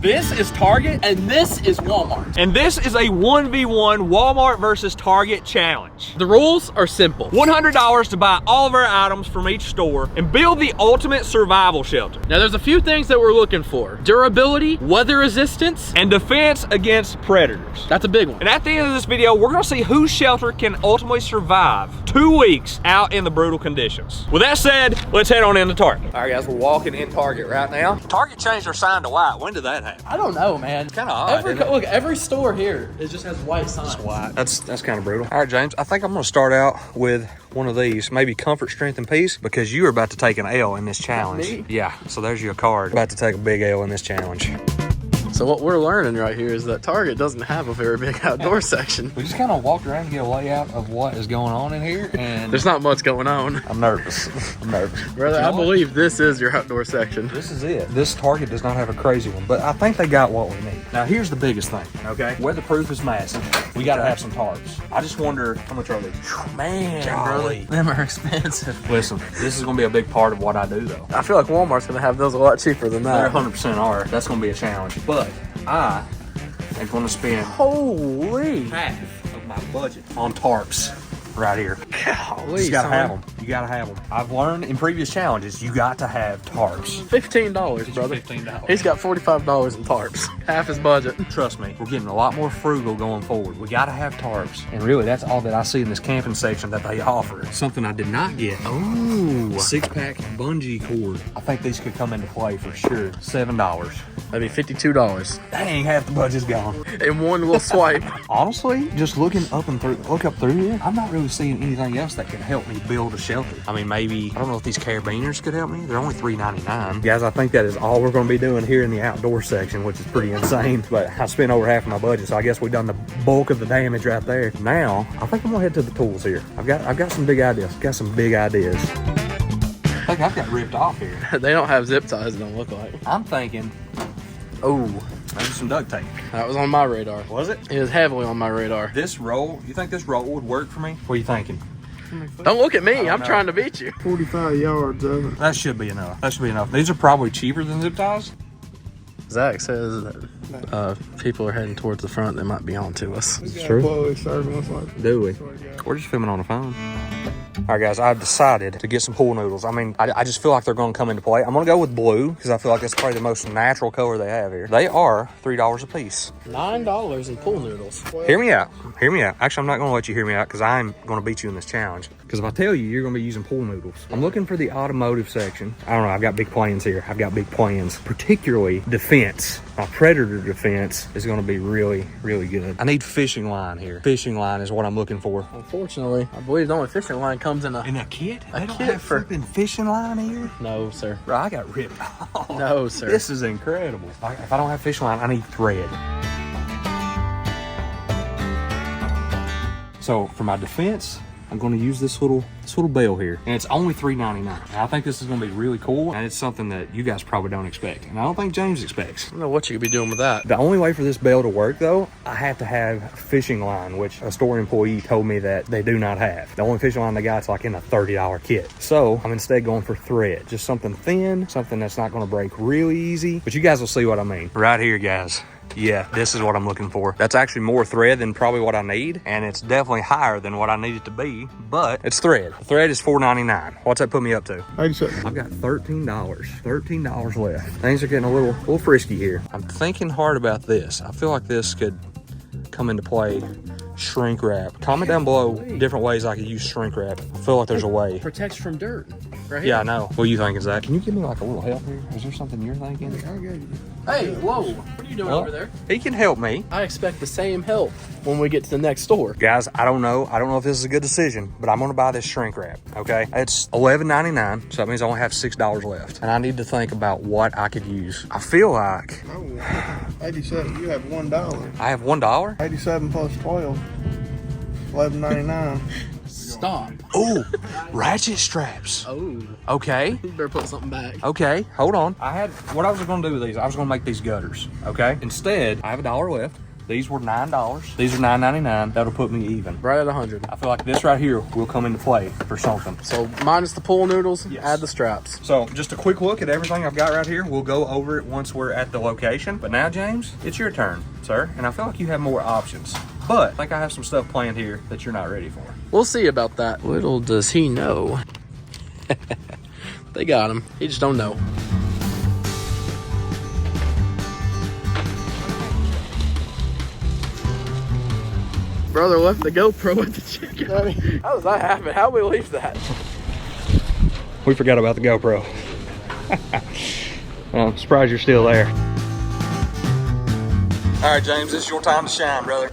This is Target, and this is Walmart. and this is a 1v1 Walmart versus Target challenge. The rules are simple. $100 to buy all of our items from each store and build the ultimate survival shelter Now there's a few things that we're looking for. Durability, weather resistance, and defense against predators. that's a big one. And at the end of this video, we're gonna see whose shelter can ultimately survive 2 weeks out in the brutal conditions. With that said, let's head on into Target. All right guys, we're walking in Target right now. Target changed their sign to white. When did that happen? I don't know, man. Kinda odd, isn't it? Look, every store here, it just has white signs. White. That's kind of brutal. All right, James, I think I'm gonna start out with one of these, maybe Comfort, Strength, and Peace, because you are about to take an L in this challenge. Me? Yeah, so there's your card. About to take a big L in this challenge. So what we're learning right here is that Target doesn't have a very big outdoor section. We just kind of walked around to get a layout of what is going on in here, and There's not much going on. I'm nervous. I'm nervous. Brother, You know I what? believe this is your outdoor section. This is it. This Target does not have a crazy one, but I think they got what we need. Now, here's the biggest thing, okay? Weatherproof is massive. We got to have some tarps. I just wonder, how much are these? Man, Golly. brother, them are expensive. Listen, this is going to be a big part of what I do, though. I feel like Walmart's gonna have those a lot cheaper than They that. 100% are. That's going to be a challenge. But I am going to spend Holy! half of my budget on tarps right here. Golly, You gotta son. have them. You gotta have them. I've learned in previous challenges, you got to have tarps. $15, brother. $15. He's got $45 in tarps. Half his budget. Trust me, we're getting a lot more frugal going forward. We gotta have tarps. And really, that's all that I see in this camping section that they offer. Something I did not get. Ooh. 6-pack bungee cord. I think these could come into play for sure. $7. That'd be $52. Dang, half the budget's gone. In one little swipe. Honestly, just looking up and through, look up through here, I'm not really seeing anything else that can help me build a shelter. I mean, maybe, I don't know if these carabiners could help me. They're only $3.99. Guys, I think that is all we're gonna be doing here in the outdoor section, which is pretty insane. But I spent over half of my budget, so I guess we've done the bulk of the damage right there. Now, I think I'm gonna head to the tools here. I've got some big ideas. Got some big ideas. I think I've got ripped off here. They don't have zip ties, it don't look like. I'm thinking, oh, maybe some duct tape. That was on my radar. Was it? It was heavily on my radar. This roll, you think this roll would work for me? What are you thinking? Don't look at me, I'm know. trying to beat you. 45 yards of it. That should be enough. That should be enough. These are probably cheaper than zip ties. Zach says that people are heading towards the front, they might be on to us. We got True. Chloe serving us like Do we? that's what we got. We're just filming on the phone. All right, guys, I've decided to get some pool noodles. I mean, I just feel like they're going to come into play. I'm going to go with blue because I feel like that's probably the most natural color they have here. They are $3 a piece. $9 in pool noodles. Hear me out. Hear me out. Actually, I'm not going to let you hear me out because I'm going to beat you in this challenge. Because if I tell you, you're going to be using pool noodles. I'm looking for the automotive section. I don't know. I've got big plans here. I've got big plans, particularly defense. My predator defense is going to be really, really good. I need fishing line here. Fishing line is what I'm looking for. Unfortunately, I believe the only fishing line comes in a... In a kit? They don't kit have for- flipping fishing line here? No, sir. Bro, I got ripped off. No, sir. This is incredible. If I don't have fishing line, I need thread. So for my defense, I'm going to use this little bell here, and it's only $3.99. I think this is going to be really cool, and it's something that you guys probably don't expect, and I don't think James expects. I don't know what you could be doing with that. The only way for this bell to work, though, I have to have fishing line, which a store employee told me that they do not have. The only fishing line they got is like in a $30 kit. So I'm instead going for thread, just something thin, something that's not going to break really easy. But you guys will see what I mean right here, guys. Yeah, this is what I'm looking for. That's actually more thread than probably what I need, and it's definitely higher than what I need it to be, but it's thread. The thread is $4.99. What's that put me up to? 87. I've got $13 left. Things are getting a little frisky here. I'm thinking hard about this. I feel like this could come into play. Shrink wrap. Comment down below different ways I could use shrink wrap. I feel like there's a way. Protects from dirt. Right here. Yeah, I know. What are you thinking, Zach? Can you give me like a little help here? Is there something you're thinking? Hey, whoa. What are you doing Well, over there? He can help me. I expect the same help when we get to the next store. Guys, I don't know if this is a good decision, but I'm gonna buy this shrink wrap, okay? It's $11.99, so that means I only have $6 left. And I need to think about what I could use. I feel like No, 87. You have $1. I have $1. 87 plus 12. 11.99. Stop. Oh, ratchet straps. Oh. Okay. You better put something back. Okay, hold on. What I was gonna do with these, I was gonna make these gutters, okay? Instead, I have $1 left. These were $9. These are $9.99. That'll put me even. Right at 100. I feel like this right here will come into play for something. So minus the pool noodles, Yes. add the straps. So just a quick look at everything I've got right here. We'll go over it once we're at the location. But now, James, it's your turn, sir. And I feel like you have more options. But I think I have some stuff planned here that you're not ready for. We'll see about that. Little does he know. They got him. He just don't know. Brother left the GoPro at the checkout. How does that happen? How do we leave that? We forgot about the GoPro. I'm surprised you're still there. All right, James, this is your time to shine, brother.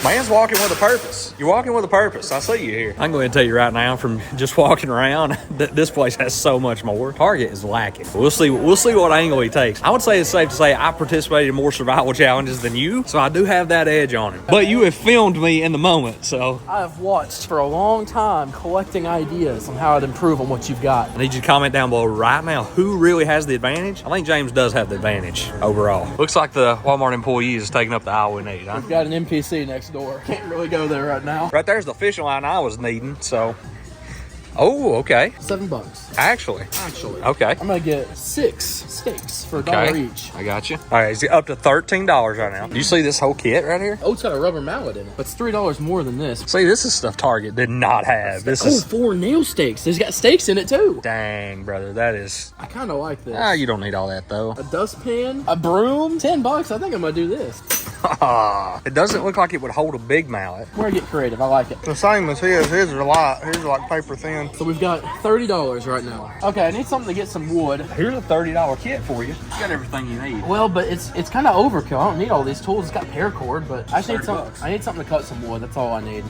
Man's walking with a purpose. You're walking with a purpose. I see you here. I'm going to tell you right now, from just walking around, that this place has so much more. Target is lacking. We'll see what angle he takes. I would say it's safe to say I participated in more survival challenges than you, so I do have that edge on him. But you have filmed me in the moment, so I have watched for a long time collecting ideas on how to improve on what you've got. I need you to comment down below right now who really has the advantage. I think James does have the advantage overall. Looks like the Walmart employee is taking up the aisle we need, huh? We've got an NPC next door. Can't really go there right now. Right there's the fishing line I was needing, so. Oh, okay. $7. Actually. Okay. I'm gonna get 6 steaks for $1 each. I got you. All right, it's up to $13 right now. You see this whole kit right here? Oh, it's got a rubber mallet in it, but it's $3 more than this. See, this is stuff Target did not have. This Oh, is 4 nail steaks. There's got steaks in it too. dang, brother. That is. I kind of like this. You don't need all that though. A dustpan, a broom, $10. I think I'm gonna do this. It doesn't look like it would hold a big mallet. We're gonna get creative. I like it. The same as his. His are light. His are like paper thin. So we've got $30 right now. Okay, I need something to get some wood. Here's a $30 kit for you. You got everything you need. Well, but it's kind of overkill. I don't need all these tools. It's got paracord, but I just need $30. I need something to cut some wood. That's all I need.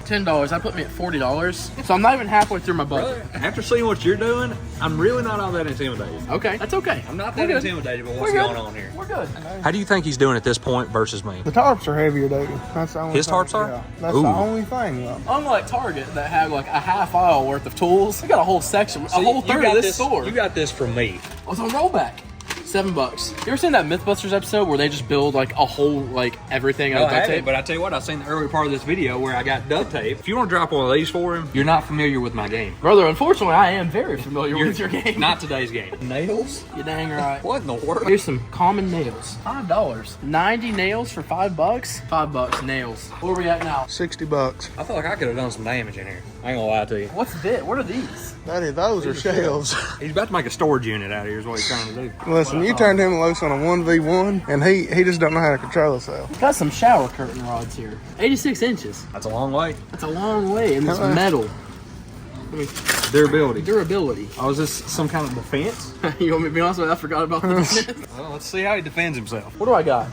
$10. That put me at $40. So I'm not even halfway through my budget. Brother, after seeing what you're doing, I'm really not all that intimidated. Okay, that's okay. I'm not We're that good. intimidated by We're what's good. going on here. We're good. How do you think he's doing at this point versus me? The tarps are heavier, dude. That's the only His thing. tarps are? Yeah. That's Ooh. the only thing, though. Unlike Target that had like a half aisle worth of tools, they got a whole section, a whole third of this store. You got this from me. Oh, it's on rollback. $7. You ever seen that Mythbusters episode where they just build like a whole like everything out of duct tape? But I tell you what, I've seen the earlier part of this video where I got duct tape. If you want to drop one of these for him, you're not familiar with my game. Brother, unfortunately, I am very familiar with your game. Not today's game. Nails? You dang right. What in the world? Here's some common nails. $5. 90 nails for $5? $5 nails. Where are we at now? $60. I feel like I could have done some damage in here. I ain't gonna lie to you. What's this? What are these? Those are shelves. He's about to make a storage unit out of here is what he's trying to do. Listen, you turned him loose on a 1v1, and he just don't know how to control himself. Got some shower curtain rods here. 86 inches. That's a long way. That's a long way, and it's Hello. metal. Durability. Durability. Oh, is this some kind of defense? You want me to be honest with you? I forgot about this. Well, let's see how he defends himself. What do I got?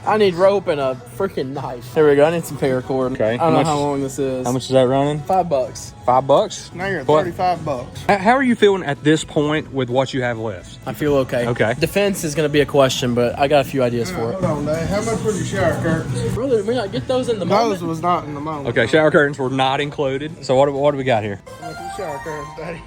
I need rope and a freaking knife. There we go. I need some paracord. Okay. I don't know how long this is. How much is that running? $5. $5? Now you're at What? $35. How are you feeling at this point with what you have left? I feel okay. Okay. Defense is going to be a question, but I got a few ideas for it. Hold on, Dave. How much were your shower curtains? Brother, did we not get those in the Those moment? was not in the moment. Okay, shower curtains were not included. So what do we got here? How much your shower curtains, Daddy?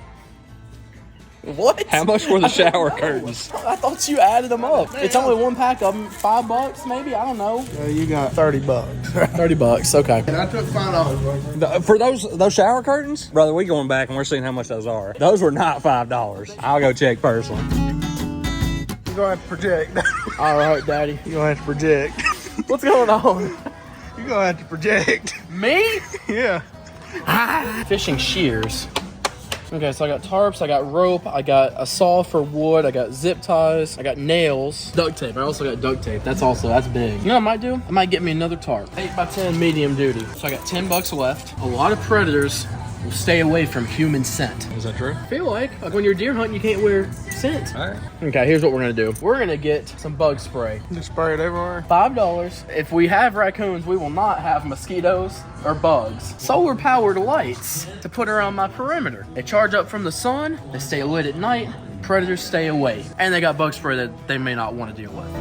What? How much were the shower curtains? I thought you added them up. It's only one pack of them. $5 maybe? I don't know. You got $30. $30. Okay. And I took $5. For those shower curtains? Brother, we going back and we're seeing how much those are. Those were not $5. I'll go check personally. You're gonna have to project. All right, Daddy. You're gonna have to project. What's going on? You're gonna have to project. Me? Yeah. Fishing shears. Okay, so I got tarps, I got rope, I got a saw for wood, I got zip ties, I got nails, duct tape. I also got duct tape. That's big. You know what I might do? I might get me another tarp. 8x10 medium duty. So I got $10 left. A lot of predators will stay away from human scent. Is that true? I feel like when you're deer hunting, you can't wear scent. All right. Okay, here's what we're gonna do. We're gonna get some bug spray. Just spray it everywhere. $5. If we have raccoons, we will not have mosquitoes or bugs. Solar powered lights to put around my perimeter. They charge up from the sun, they stay lit at night, predators stay away. And they got bug spray that they may not want to deal with.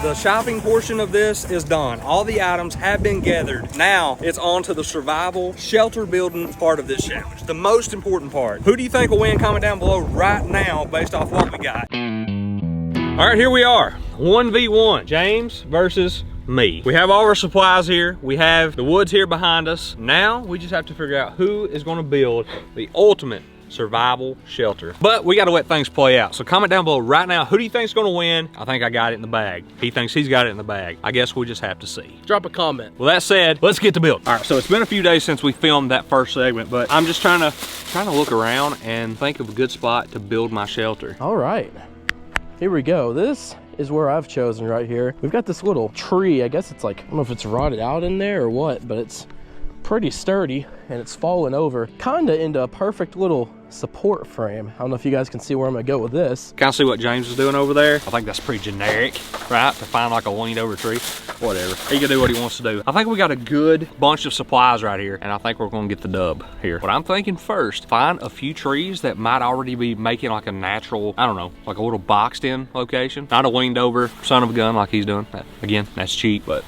The shopping portion of this is done. All the items have been gathered. Now it's on to the survival shelter building part of this challenge. The most important part. Who do you think will win? Comment down below right now based off what we got. All right, here we are, 1v1, James versus me. We have all our supplies here. We have the woods here behind us. Now we just have to figure out who is gonna build the ultimate survival shelter. But we gotta let things play out. So comment down below right now, who do you think's gonna win? I think I got it in the bag. He thinks he's got it in the bag. I guess we'll just have to see. Drop a comment. Well, that said, let's get to building. All right, so it's been a few days since we filmed that first segment, but I'm just trying to look around and think of a good spot to build my shelter. All right, here we go. This is where I've chosen right here. We've got this little tree. I guess it's like, I don't know if it's rotted out in there or what, but it's pretty sturdy and it's fallen over kind of into a perfect little support frame. I don't know if you guys can see where I'm gonna go with this. Kind of see what James is doing over there. I think that's pretty generic, right? To find like a leaned over tree, whatever. He can do what he wants to do. I think we got a good bunch of supplies right here, and I think we're gonna get the dub here. What I'm thinking first, find a few trees that might already be making like a natural, I don't know, like a little boxed in location. Not a leaned over son of a gun like he's doing. Again, that's cheap, but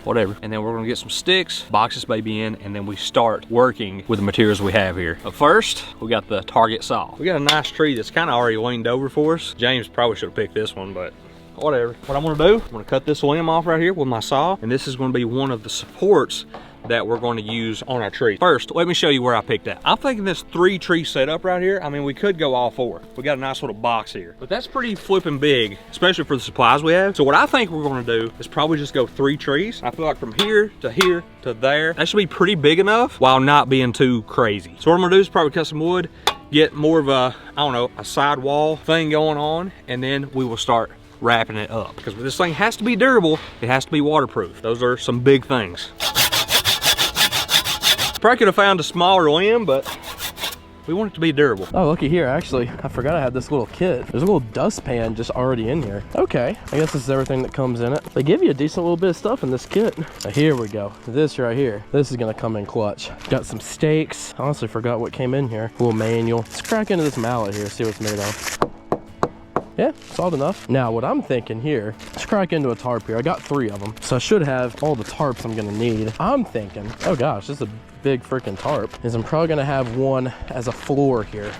whatever. And then we're gonna get some sticks, box this baby in, and then we start working with the materials we have here. But first, we got the target saw. We got a nice tree that's kind of already leaned over for us. James probably should have picked this one, but whatever. What I'm gonna do, I'm gonna cut this limb off right here with my saw, and this is gonna be one of the supports that we're going to use on our tree. First, let me show you where I picked that. I'm thinking this 3-tree setup right here, I mean, we could go all 4. We got a nice little box here, but that's pretty flipping big, especially for the supplies we have. So what I think we're going to do is probably just go 3 trees. I feel like from here to there, that should be pretty big enough while not being too crazy. So what I'm gonna do is probably cut some wood, get more of a, I don't know, a side wall thing going on, and then we will start wrapping it up. Because this thing has to be durable, it has to be waterproof. Those are some big things. Probably could have found a smaller limb, but we want it to be durable. Oh, looky here, actually, I forgot I had this little kit. There's a little dustpan just already in here. Okay, I guess this is everything that comes in it. They give you a decent little bit of stuff in this kit. Now, here we go. This right here, this is gonna come in clutch. Got some stakes. Honestly, forgot what came in here. A little manual. Let's crack into this mallet here, see what it's made of. Yeah, solid enough. Now, what I'm thinking here, let's crack into a tarp here. I got 3 of them, so I should have all the tarps I'm gonna need. I'm thinking, oh gosh, this is a big freaking tarp, is I'm probably gonna have one as a floor here.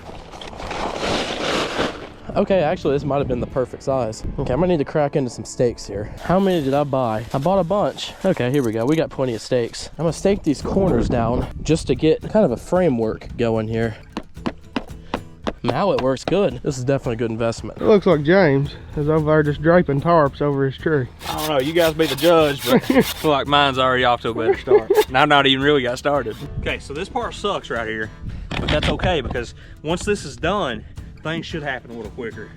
Okay, actually, this might have been the perfect size. Okay, I'm gonna need to crack into some stakes here. How many did I buy? I bought a bunch. Okay, here we go. We got plenty of stakes. I'm gonna stake these corners down just to get kind of a framework going here. Mallet works good. This is definitely a good investment. It looks like James is over there just draping tarps over his tree. I don't know, you guys be the judge, but I feel like mine's already off to a better start. And I've not even really got started. Okay, so this part sucks right here, but that's okay because once this is done, things should happen a little quicker.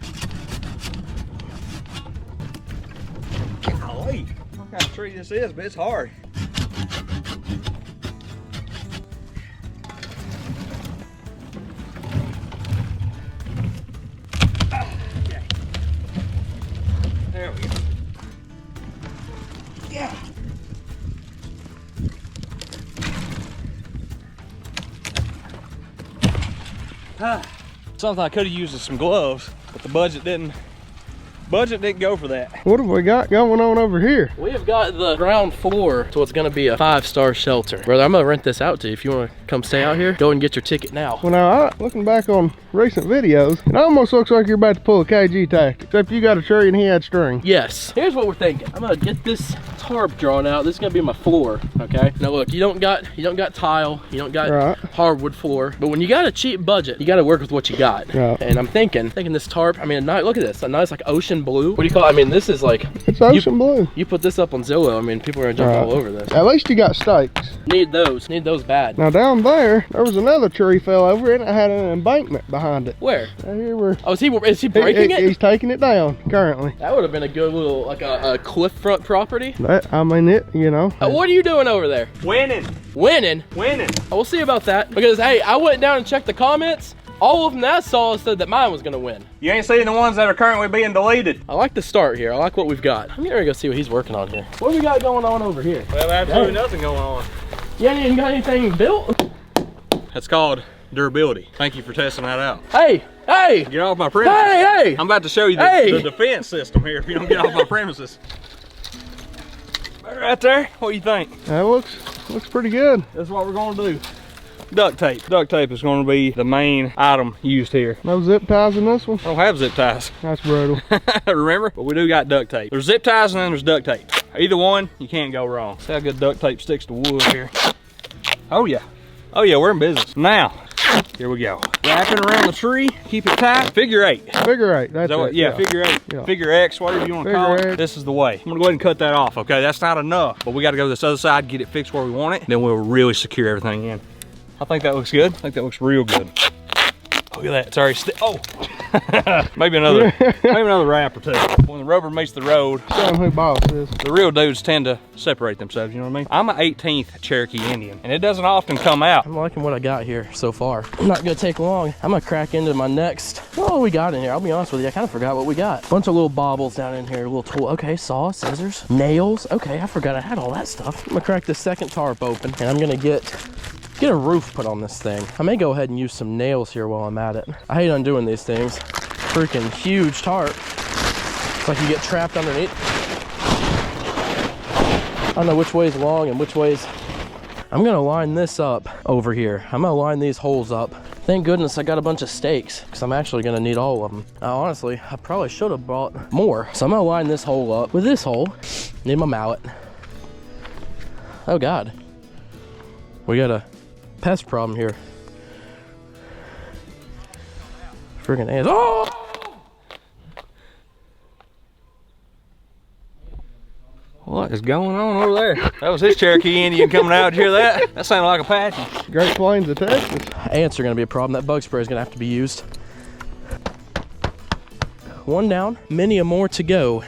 Golly, what kind of tree this is, but it's hard. There we go. Yeah. Something I could have used is some gloves, but the budget didn't go for that. What have we got going on over here? We have got the ground floor to what's gonna be a 5-star shelter. Brother, I'm gonna rent this out to you. If you wanna come stay out here, go and get your ticket now. Well, now, looking back on recent videos, it almost looks like you're about to pull a KG tactic, except you got a tree and he had string. Yes. Here's what we're thinking. I'm gonna get this tarp drawn out. This is gonna be my floor, okay? Now look, you don't got tile, you don't got hardwood floor, but when you got a cheap budget, you gotta work with what you got. Right. And I'm thinking this tarp, I mean, look at this, a nice like ocean blue. What do you call it? I mean, this is like, it's ocean blue. You put this up on Zillow, I mean, people are gonna jump all over this. At least you got stakes. Need those bad. Now down there was another tree fell over and it had an embankment behind it. Where? Right here where. Oh, is he breaking it? He's taking it down currently. That would have been a good little, like a cliff front property. I mean, you know. What are you doing over there? Winning. Winning? Winning. Oh, we'll see about that. Because, hey, I went down and checked the comments. All of them that I saw said that mine was gonna win. You ain't seeing the ones that are currently being deleted. I like the start here. I like what we've got. I'm gonna go see what he's working on here. What do we got going on over here? Well, absolutely nothing going on. You ain't even got anything built? That's called durability. Thank you for testing that out. Hey, hey! Get off my premises. Hey, hey! I'm about to show you the defense system here if you don't get off my premises. Right there, what do you think? That looks pretty good. That's what we're gonna do. Duct tape. Duct tape is going to be the main item used here. No zip ties in this one? I don't have zip ties. That's brutal. Remember? But we do got duct tape. There's zip ties and then there's duct tape. Either one, you can't go wrong. See how good duct tape sticks to wood here. Oh yeah. Oh yeah, we're in business. Now, here we go. Wrapping around the tree, keep it tight. Figure 8. Figure 8, that's it. Yeah, figure 8. Yeah. Figure X, whatever you want to call it. This is the way. I'm gonna go ahead and cut that off, okay? That's not enough, but we gotta go to this other side, get it fixed where we want it, then we'll really secure everything in. I think that looks good. I think that looks real good. Look at that, it's already oh! maybe another wrap or two. When the rubber meets the road, Show them who boss is. the real dudes tend to separate themselves, you know what I mean? I'm an 18th Cherokee Indian, and it doesn't often come out. I'm liking what I got here so far. Not gonna take long. I'm gonna crack into my next. What we got in here? I'll be honest with you, I kind of forgot what we got. Bunch of little bobbles down in here, little tool. Okay, saw, scissors, nails. Okay, I forgot I had all that stuff. I'm gonna crack the second tarp open, and I'm gonna get a roof put on this thing. I may go ahead and use some nails here while I'm at it. I hate undoing these things. Freaking huge tarp. It's like you get trapped underneath. I don't know which way's long and which way's. I'm gonna line this up over here. I'm gonna line these holes up. Thank goodness I got a bunch of stakes, because I'm actually gonna need all of them. Now, honestly, I probably should have bought more. So I'm gonna line this hole up with this hole. Need my mallet. Oh God. We got a pest problem here. Friggin' ants. Oh! What is going on over there? That was his Cherokee Indian coming out. Did you hear that? That sounded like Apache. Great Plains of Texas. Ants are gonna be a problem. That bug spray is gonna have to be used. One down, many a more to go.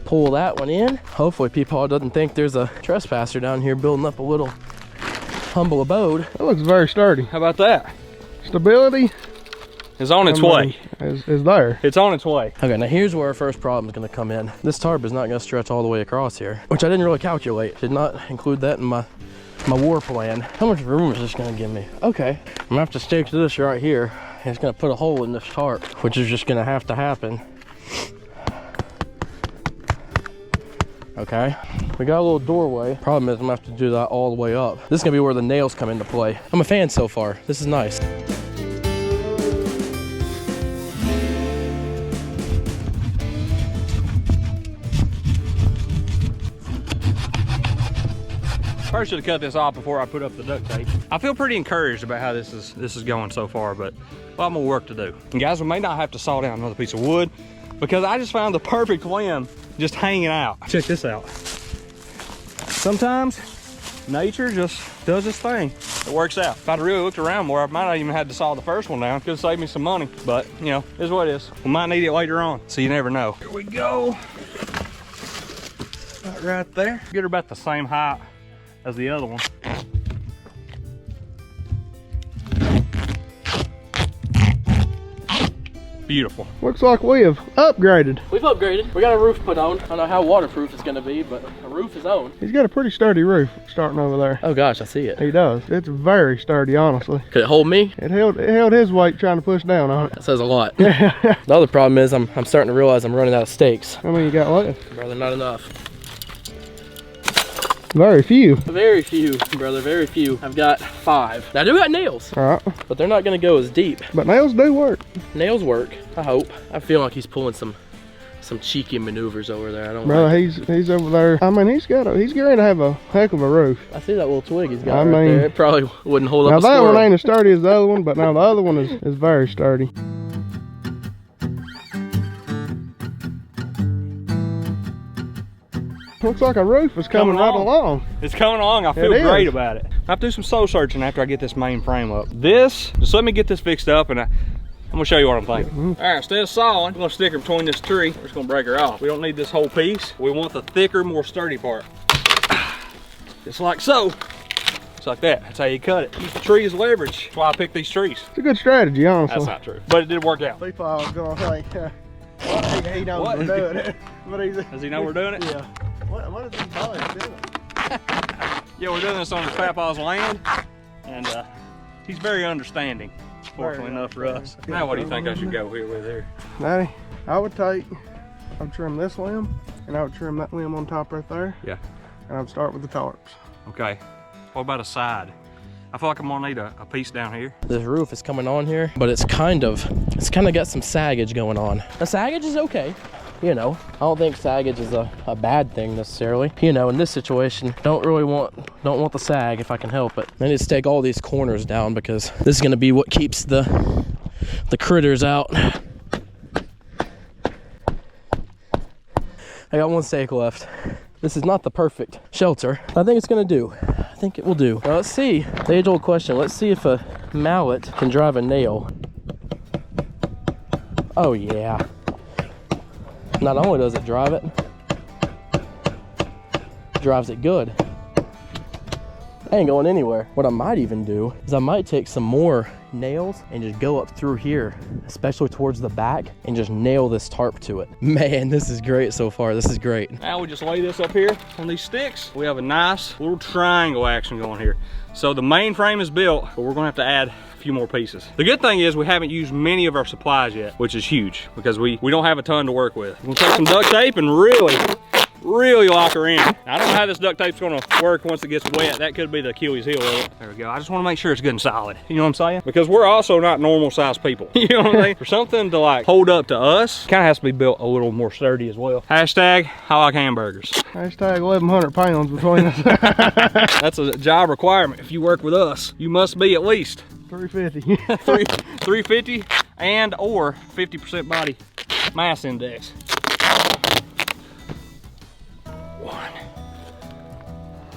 Pull that one in. Hopefully people doesn't think there's a trespasser down here building up a little humble abode. That looks very sturdy. How about that? Stability It's on its way. is there. It's on its way. Okay, now here's where our first problem is gonna come in. This tarp is not gonna stretch all the way across here, which I didn't really calculate. Did not include that in my war plan. How much room is this gonna give me? Okay, I'm gonna have to stick to this right here. It's gonna put a hole in this tarp, which is just gonna have to happen. Okay, we got a little doorway. Problem is I'm gonna have to do that all the way up. This is gonna be where the nails come into play. I'm a fan so far. This is nice. First, should have cut this off before I put up the duct tape. I feel pretty encouraged about how this is going so far, but a lot more work to do. And guys, we may not have to saw down another piece of wood because I just found the perfect limb just hanging out. Check this out. Sometimes nature just does its thing. It works out. If I'd really looked around more, I might not even had to saw the first one down. Could have saved me some money, but you know, it is what it is. We might need it later on, so you never know. Here we go. Right there. Get her about the same height as the other one. Beautiful. Looks like we have upgraded. We've upgraded. We got a roof put on. I don't know how waterproof it's gonna be, but a roof is on. He's got a pretty sturdy roof starting over there. Oh gosh, I see it. He does. It's very sturdy, honestly. Could it hold me? It held his weight trying to push down on it. That says a lot. The other problem is I'm starting to realize I'm running out of stakes. How many you got left? Brother, not enough. Very few. Very few, brother, very few. I've got 5. Now, I do got nails, All right. but they're not gonna go as deep. But nails do work. Nails work, I hope. I feel like he's pulling some cheeky maneuvers over there. I don't Brother, like he's over there. I mean, he's going to have a heck of a roof. I see that little twig he's got I right mean, there. It probably wouldn't hold Now up a that squirrel. one ain't as sturdy as the other one, but now the other one is very sturdy. Looks like a roof is coming right along. It's coming along. I feel great about it. I have to do some soul searching after I get this main frame up. Just let me get this fixed up and I'm gonna show you what I'm thinking. All right, instead of sawing, we're gonna stick her between this tree. We're just gonna break her off. We don't need this whole piece. We want the thicker, more sturdy part. Just like so. Just like that. That's how you cut it. Use the tree as leverage. That's why I picked these trees. It's a good strategy, honestly. That's not true, but it did work out. People I was gonna say, well, he knows we're doing it. But Does he know we're doing it? Yeah. What is these boys doing? Yeah, we're doing this on his papa's land, and he's very understanding, fortunately enough for us. Now, what do you think I should go here with here? Daddy, I would trim this limb, and I would trim that limb on top right there. Yeah. And I'd start with the tarps. Okay. What about a side? I feel like I'm gonna need a piece down here. This roof is coming on here, but it's kind of got some saggage going on. The saggage is okay. You know, I don't think saggage is a bad thing necessarily. You know, in this situation, don't want the sag if I can help it. I need to take all these corners down because this is gonna be what keeps the critters out. I got one stake left. This is not the perfect shelter. I think it's gonna do. I think it will do. Now let's see, the age-old question. Let's see if a mallet can drive a nail. Oh yeah. Not only does it drive it, drives it good. I ain't going anywhere. What I might even do is I might take some more nails and just go up through here, especially towards the back, and just nail this tarp to it. Man, this is great so far. This is great. Now we just lay this up here on these sticks. We have a nice little triangle action going here. So the main frame is built, but we're gonna have to add a few more pieces. The good thing is we haven't used many of our supplies yet, which is huge because we don't have a ton to work with. We'll take some duct tape and really lock her in. Now, I don't know how this duct tape's gonna work once it gets wet. That could be the Achilles heel of it. There we go. I just wanna make sure it's good and solid. You know what I'm saying? Because we're also not normal sized people. You know what I'm saying? For something to like hold up to us, kinda has to be built a little more sturdy as well. Hashtag, I like hamburgers. Hashtag 1,100 pounds between us. That's a job requirement. If you work with us, you must be at least 350. 350 and or 50% body mass index. 1,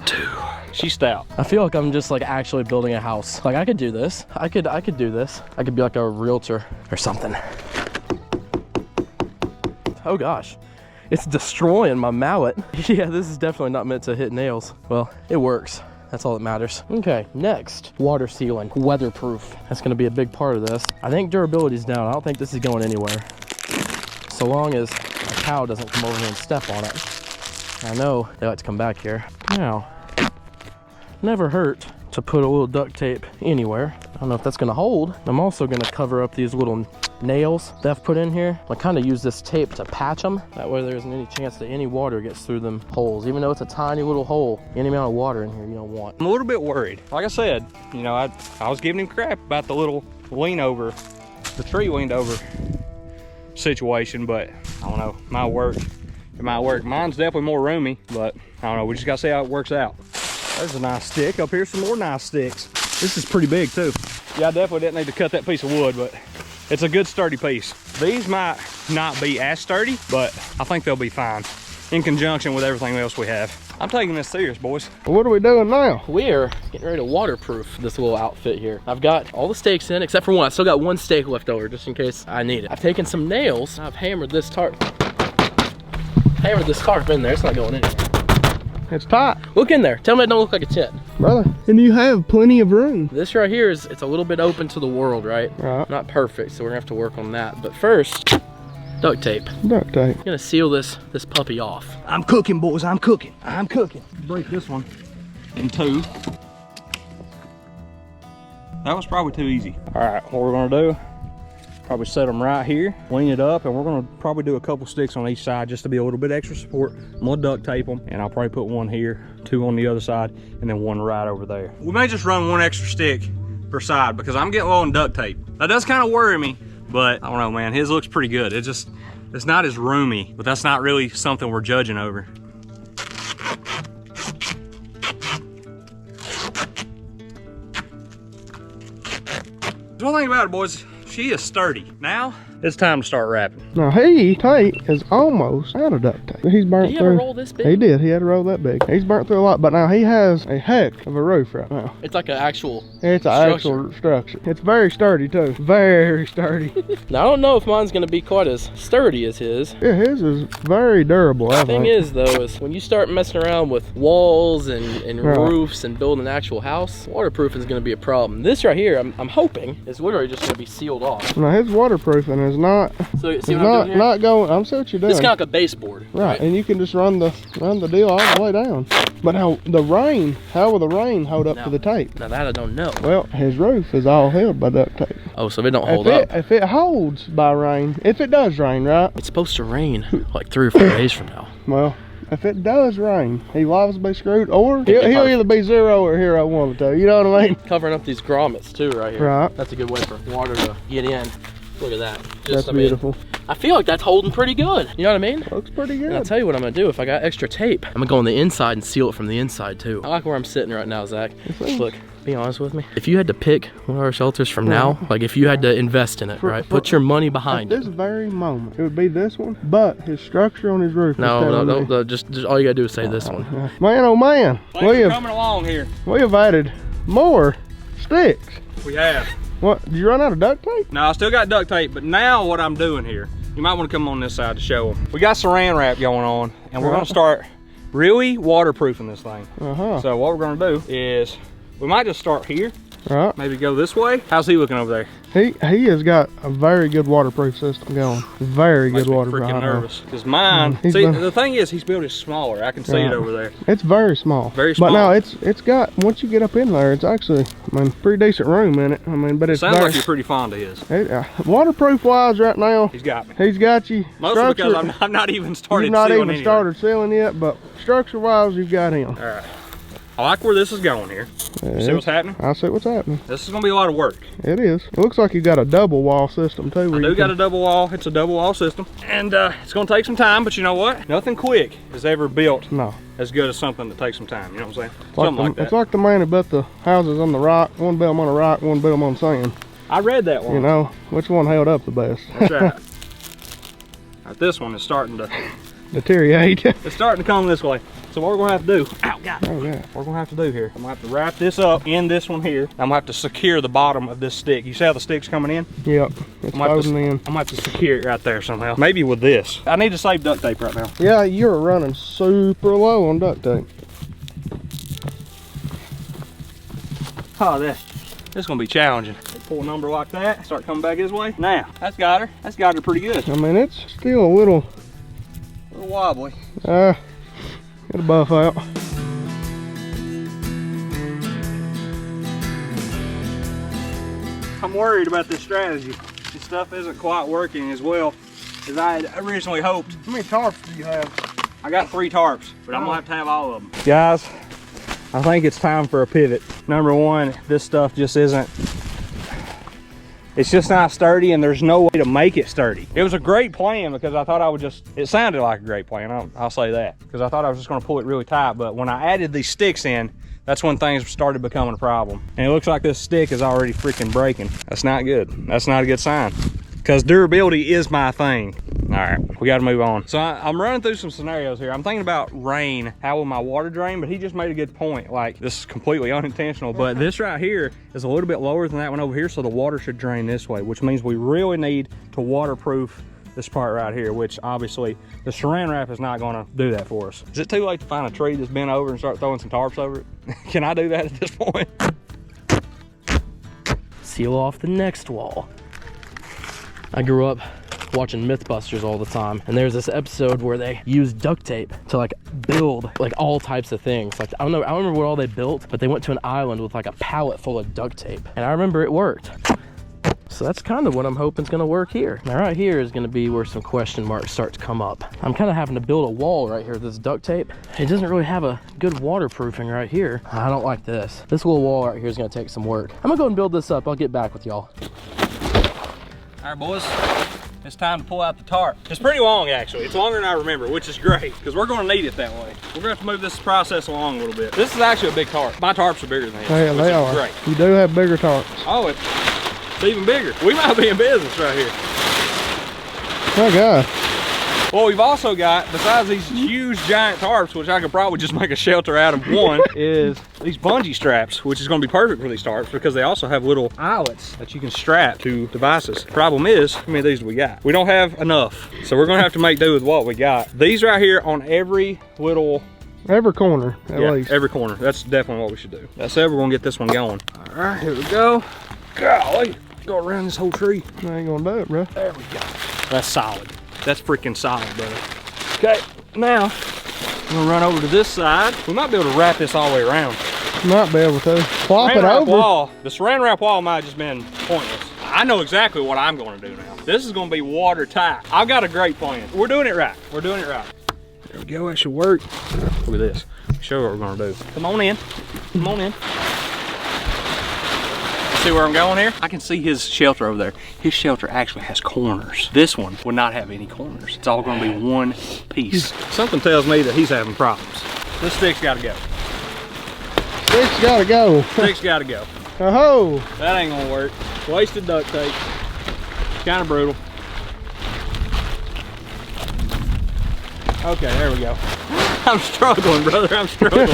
2. She's stout. I feel like I'm just like actually building a house. Like I could do this. I could do this. I could be like a realtor or something. Oh gosh. It's destroying my mallet. Yeah, this is definitely not meant to hit nails. Well, it works. That's all that matters. Okay, next, water sealing, weatherproof. That's gonna be a big part of this. I think durability's down. I don't think this is going anywhere. So long as a cow doesn't come over here and step on it. I know they like to come back here. Now, never hurt to put a little duct tape anywhere. I don't know if that's gonna hold. I'm also gonna cover up these little nails that I've put in here. I kind of use this tape to patch them. That way there isn't any chance that any water gets through them holes. Even though it's a tiny little hole, any amount of water in here you don't want. I'm a little bit worried. Like I said, you know, I was giving him crap about the little lean over, the tree leaned over situation, but I don't know, it might work. It might work. Mine's definitely more roomy, but I don't know, we just gotta see how it works out. There's a nice stick. Up here, some more nice sticks. This is pretty big too. Yeah, I definitely didn't need to cut that piece of wood, but it's a good sturdy piece. These might not be as sturdy, but I think they'll be fine in conjunction with everything else we have. I'm taking this serious, boys. What are we doing now? We're getting ready to waterproof this little outfit here. I've got all the stakes in, except for one. I still got one stake left over just in case I need it. I've taken some nails. I've hammered this tarp in there. It's not going anywhere. It's tight. Look in there. Tell me it don't look like a tent. Brother, and you have plenty of room. This right here it's a little bit open to the world, right? Right. Not perfect, so we're gonna have to work on that. But first, duct tape. Duct tape. I'm gonna seal this puppy off. I'm cooking, boys. I'm cooking. I'm cooking. Break this one in 2. That was probably too easy. All right, what we're gonna do, probably set them right here, lean it up, and we're gonna probably do a couple sticks on each side just to be a little bit extra support. I'm gonna duct tape them, and I'll probably put one here, 2 on the other side, and then 1 right over there. We may just run 1 extra stick per side because I'm getting low on duct tape. That does kind of worry me, but I don't know, man, his looks pretty good. It's not as roomy, but that's not really something we're judging over. The one thing about it, boys, she is sturdy. Now, it's time to start wrapping. Now tape is almost out of duct tape. He's burnt Did he through. ever roll this big? He did. He had to roll that big. He's burnt through a lot, but now he has a heck of a roof right now. It's like an actual It's an actual structure. It's very sturdy too. Very sturdy. Now I don't know if mine's gonna be quite as sturdy as his. Yeah, his is very durable. The thing is though, is when you start messing around with walls and Right. roofs and building an actual house, waterproofing is gonna be a problem. This right here, I'm hoping, is literally just gonna be sealed off. Now his waterproofing is not. So you It's see what I'm doing here? not going. I'm see what you're doing. It's kind of like a baseboard. Right, and you can just run the deal all the way down. But how will the rain hold up to the tape? Now that I don't know. Well, his roof is all held by duct tape. Oh, so if it don't hold up. If it holds by rain, if it does rain, right? It's supposed to rain like 3 or 4 days from now. Well, if it does rain, he liable to be screwed, or he'll either be zero or hero, one of the two. You know what I mean? Covering up these grommets too right here. Right. That's a good way for water to get in. Look at that. That's beautiful. I feel like that's holding pretty good. You know what I mean? Looks pretty good. And I'll tell you what I'm gonna do. If I got extra tape, I'm gonna go on the inside and seal it from the inside too. I like where I'm sitting right now, Zach. Look, be honest with me. If you had to pick one of our shelters from now, like if you had to invest in it, right? Put your money behind it. At this very moment, it would be this one, but his structure on his roof. No, just all you gotta do is say this one. Man, oh man. We're coming along here. We have added more sticks. We have. What, did you run out of duct tape? No, I still got duct tape, but now what I'm doing here, you might want to come on this side to show them. We got saran wrap going on, and we're gonna start really waterproofing this thing. So what we're gonna do is, we might just start here. Right. Maybe go this way. How's he looking over there? He has got a very good waterproof system going. Very good waterproof. I'm freaking nervous. Because mine, see, the thing is, he's built it smaller. I can see it over there. It's very small. Very small. But no, it's got, once you get up in there, it's actually, I mean, pretty decent room in it. I mean, but it's sounds like you're pretty fond of his. Waterproof wise right now, he's got me. He's got you. Mostly because I'm not even started sealing. You've not even started sealing yet, but structure wise, you've got him. All right. I like where this is going here. See what's happening? I see what's happening. This is gonna be a lot of work. It is. It looks like you got a double wall system too. I do got a double wall. It's a double wall system, and it's gonna take some time. But you know what? Nothing quick is ever built as good as something that takes some time. You know what I'm saying? Something like that. It's like the man who built the houses on the rock. One built them on the rock, one built them on sand. I read that one. You know which one held up the best? That's right. Right, this one is starting to deteriorate. It's starting to come this way. So what we're gonna have to do, what we're gonna have to do here, I'm gonna have to wrap this up in this one here. I'm gonna have to secure the bottom of this stick. You see how the stick's coming in? Yep, it's holding in. I'm gonna have to secure it right there somehow. Maybe with this. I need to save duct tape right now. Yeah, you're running super low on duct tape. Oh, this is gonna be challenging. Pull a number like that, start coming back this way. Now, that's got her. That's got her pretty good. I mean, it's still a little wobbly. It'll buff out. I'm worried about this strategy. This stuff isn't quite working as well as I had originally hoped. How many tarps do you have? I got 3 tarps, but I'm gonna have all of them. Guys, I think it's time for a pivot. Number one, this stuff just isn't, it's just not sturdy, and there's no way to make it sturdy. It was a great plan because I thought I would just, it sounded like a great plan, I'll say that, because I thought I was just gonna pull it really tight, but when I added these sticks in, that's when things started becoming a problem. And it looks like this stick is already freaking breaking. That's not good. That's not a good sign, because durability is my thing. All right, we gotta move on. So I'm running through some scenarios here. I'm thinking about rain, how will my water drain, but he just made a good point. Like, this is completely unintentional, but this right here is a little bit lower than that one over here, so the water should drain this way, which means we really need to waterproof this part right here, which obviously the saran wrap is not gonna do that for us. Is it too late to find a tree that's bent over and start throwing some tarps over it? Can I do that at this point? Seal off the next wall. I grew up watching Mythbusters all the time, and there's this episode where they use duct tape to like build like all types of things. Like I don't remember what all they built, but they went to an island with like a pallet full of duct tape, and I remember it worked. So that's kind of what I'm hoping is going to work here. Now right here is going to be where some question marks start to come up. I'm kind of having to build a wall right here with this duct tape. It doesn't really have a good waterproofing right here. I don't like this. This little wall right here is going to take some work. I'm going to go and build this up. I'll get back with y'all. All right, boys. It's time to pull out the tarp. It's pretty long, actually. It's longer than I remember, which is great, because we're going to need it that way. We're going to have to move this process along a little bit. This is actually a big tarp. My tarps are bigger than this. Yeah, they are. Great. You do have bigger tarps. Oh, it's even bigger. We might be in business right here. Oh, God. Well, we've also got, besides these huge giant tarps, which I could probably just make a shelter out of one, is these bungee straps, which is going to be perfect for these tarps because they also have little eyelets that you can strap to devices. Problem is, how many of these do we got? We don't have enough, so we're going to have to make do with what we got. These right here on every little... Every corner, at least. Every corner. That's definitely what we should do. That said, we're going to get this one going. All right, here we go. Golly, go around this whole tree. I ain't going to do it, bro. There we go. That's solid. That's freaking solid, brother. Okay, now I'm gonna run over to this side. We might be able to wrap this all the way around. Might be able to. Flop it over. The saran wrap wall might have just been pointless. I know exactly what I'm gonna do now. This is gonna be watertight. I've got a great plan. We're doing it right. We're doing it right. There we go, that should work. Look at this. Show you what we're gonna do. Come on in. Come on in. See where I'm going here? I can see his shelter over there. His shelter actually has corners. This one will not have any corners. It's all gonna be one piece. Something tells me that he's having problems. This stick's gotta go. Stick's gotta go. Stick's gotta go. Oh, That ain't gonna work. Wasted duct tape. Kinda brutal. Okay, there we go. I'm struggling, brother, I'm struggling.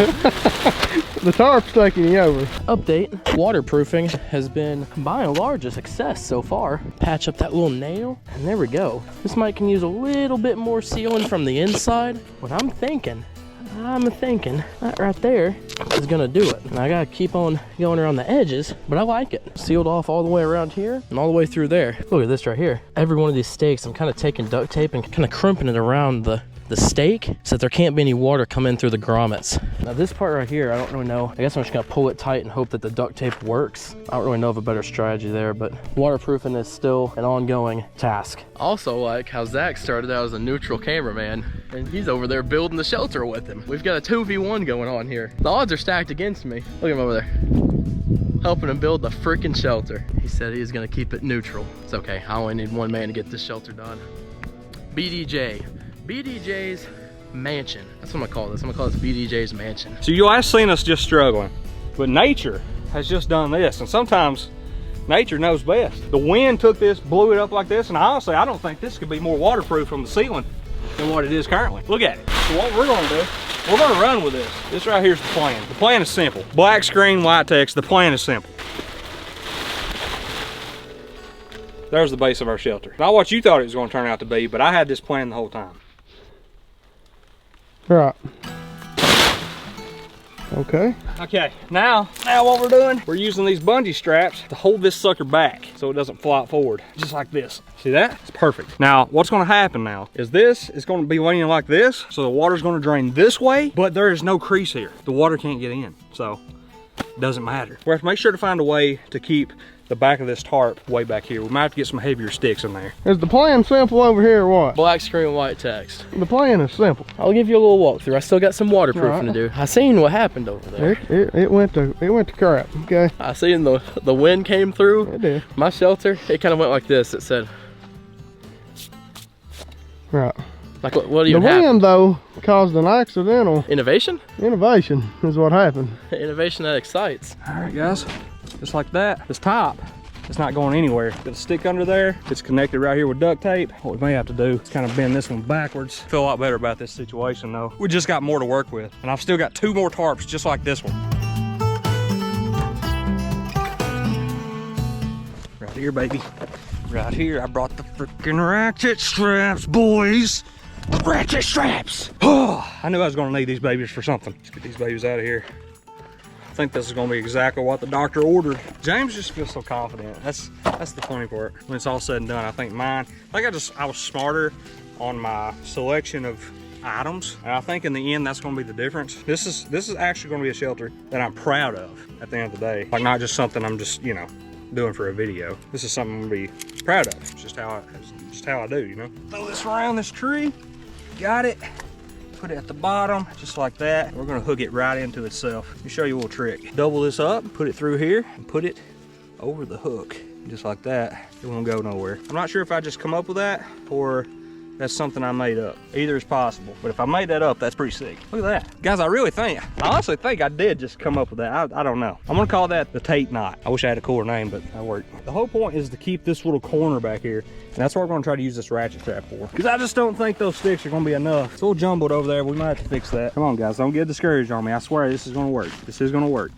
the tarp's taking you over. Update, waterproofing has been by and large a success so far. Patch up that little nail, and there we go. This might can use a little bit more sealing from the inside. What I'm thinking that right there is gonna do it. And I gotta keep on going around the edges, but I like it. Sealed off all the way around here and all the way through there. Look at this right here. Every one of these stakes, I'm kind of taking duct tape and kind of crimping it around the stake so that there can't be any water come in through the grommets. Now this part right here, I don't really know. I guess I'm just gonna pull it tight and hope that the duct tape works. I don't really know of a better strategy there, but waterproofing is still an ongoing task. Also like how Zach started out as a neutral cameraman and he's over there building the shelter with him. We've got a 2v1 going on here. The odds are stacked against me. Look at him over there. Helping him build the freaking shelter. He said he's gonna keep it neutral. It's okay, I only need one man to get this shelter done. BDJ's mansion. That's what I'm gonna call this. I'm gonna call this BDJ's mansion. So you guys seen us just struggling, but nature has just done this, and sometimes nature knows best. The wind took this, blew it up like this, and honestly, I don't think this could be more waterproof from the ceiling than what it is currently. Look at it. So what we're gonna do, we're gonna run with this. This right here's the plan. The plan is simple. Black screen, white text, the plan is simple. There's the base of our shelter. Not what you thought it was gonna turn out to be, but I had this plan the whole time. Right. Okay. Okay, now what we're doing, we're using these bungee straps to hold this sucker back so it doesn't flop forward, just like this. See that? It's perfect. Now, what's gonna happen now is this is gonna be leaning like this, so the water's gonna drain this way, but there is no crease here. The water can't get in, so it doesn't matter. We have to make sure to find a way to keep the back of this tarp way back here. We might have to get some heavier sticks in there. Is the plan simple over here or what? Black screen, white text. The plan is simple. I'll give you a little walkthrough. I still got some waterproofing to do. I seen what happened over there. It went to crap, okay? I seen the wind came through. It did. My shelter, it kind of went like this. It said, Right. like what do you The wind, though, caused an accidental Innovation? innovation is what happened. Innovation that excites. All right, guys, just like that. This top, it's not going anywhere. Got a stick under there. It's connected right here with duct tape. What we may have to do is kind of bend this one backwards. Feel a lot better about this situation though. We just got more to work with. And I've still got 2 more tarps just like this one. Right here, baby. Right here, I brought the freaking ratchet straps, boys. Ratchet straps. Oh, I knew I was gonna need these babies for something. Let's get these babies out of here. I think this is gonna be exactly what the doctor ordered. James just feels so confident. That's the funny part. When it's all said and done, I think I was smarter on my selection of items. And I think in the end, that's gonna be the difference. This is actually gonna be a shelter that I'm proud of at the end of the day. Like not just something I'm just, you know, doing for a video. This is something I'm gonna be proud of. It's just how I do, you know? Throw this around this tree. Got it. Put it at the bottom, just like that. We're gonna hook it right into itself. Let me show you a little trick. Double this up, put it through here, and put it over the hook. Just like that. It won't go nowhere. I'm not sure if I just come up with that or that's something I made up. Either is possible. But if I made that up, that's pretty sick. Look at that. Guys, I honestly think I did just come up with that. I don't know. I'm gonna call that the tape knot. I wish I had a cooler name, but that worked. The whole point is to keep this little corner back here. And that's what we're gonna try to use this ratchet strap for. Because I just don't think those sticks are gonna be enough. It's a little jumbled over there. We might have to fix that. Come on, guys, don't get discouraged on me. I swear this is gonna work. This is gonna work.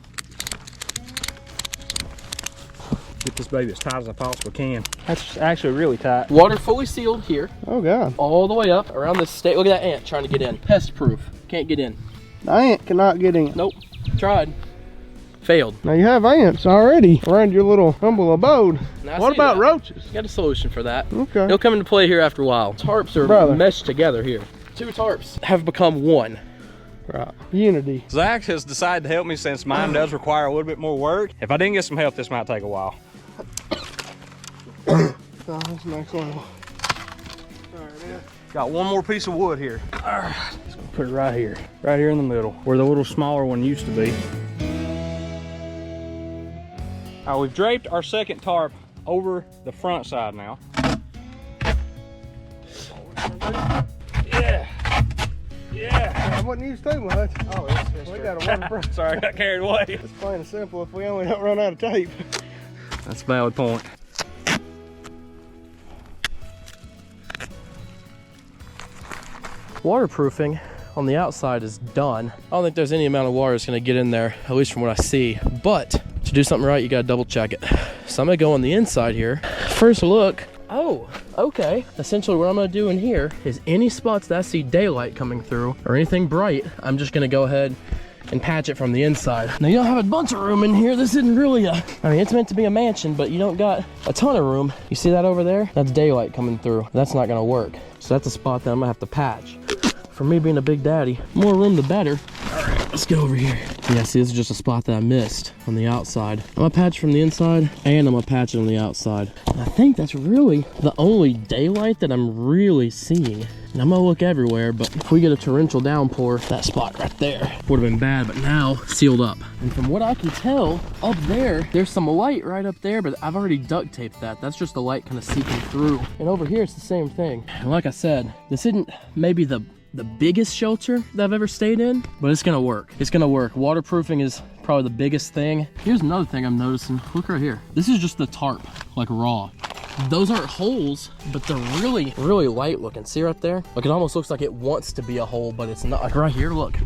Get this baby as tight as I possibly can. That's actually really tight. Water fully sealed here. Oh God. All the way up around this stake. Look at that ant trying to get in. Pest proof. Can't get in. The ant cannot get in. Nope. Tried. Failed. Now you have ants already around your little humble abode. Now, what about roaches? Got a solution for that. Okay. It'll come into play here after a while. Tarps are meshed together here. 2 tarps have become one. Right. Unity. Zach has decided to help me since mine does require a little bit more work. If I didn't get some help, this might take a while. This next one. Got one more piece of wood here. All right, let's Put it right here in the middle, where the little smaller one used to be. All right, we've draped our second tarp over the front side now. Yeah. I wouldn't use too much. Oh, We got a waterproof. Sorry, I got carried away. It's plain and simple if we only don't run out of tape. That's a valid point. Waterproofing on the outside is done. I don't think there's any amount of water that's gonna get in there, at least from what I see. But to do something right, you gotta double check it. So I'm gonna go on the inside here. First look. Oh, okay. Essentially what I'm gonna do in here is any spots that I see daylight coming through or anything bright, I'm just gonna go ahead and patch it from the inside. Now you don't have a bunch of room in here. This isn't really I mean, it's meant to be a mansion, but you don't got a ton of room. You see that over there? That's daylight coming through. That's not gonna work. So that's a spot that I'm gonna have to patch. For me being a big daddy, more room the better. All right, let's get over here. Yeah, see, this is just a spot that I missed on the outside. I'm gonna patch from the inside and I'm gonna patch it on the outside. And I think that's really the only daylight that I'm really seeing. And I'm gonna look everywhere, but if we get a torrential downpour, that spot right there would have been bad, but now sealed up. And from what I can tell, up there, there's some light right up there, but I've already duct taped that. That's just the light kind of seeping through. And over here, it's the same thing. And like I said, this isn't maybe the biggest shelter that I've ever stayed in, but it's gonna work. It's gonna work. Waterproofing is probably the biggest thing. Here's another thing I'm noticing. Look right here. This is just the tarp, like raw. Those aren't holes, but they're really, really light looking. See right there? Like it almost looks like it wants to be a hole, but it's not. Like right here, look.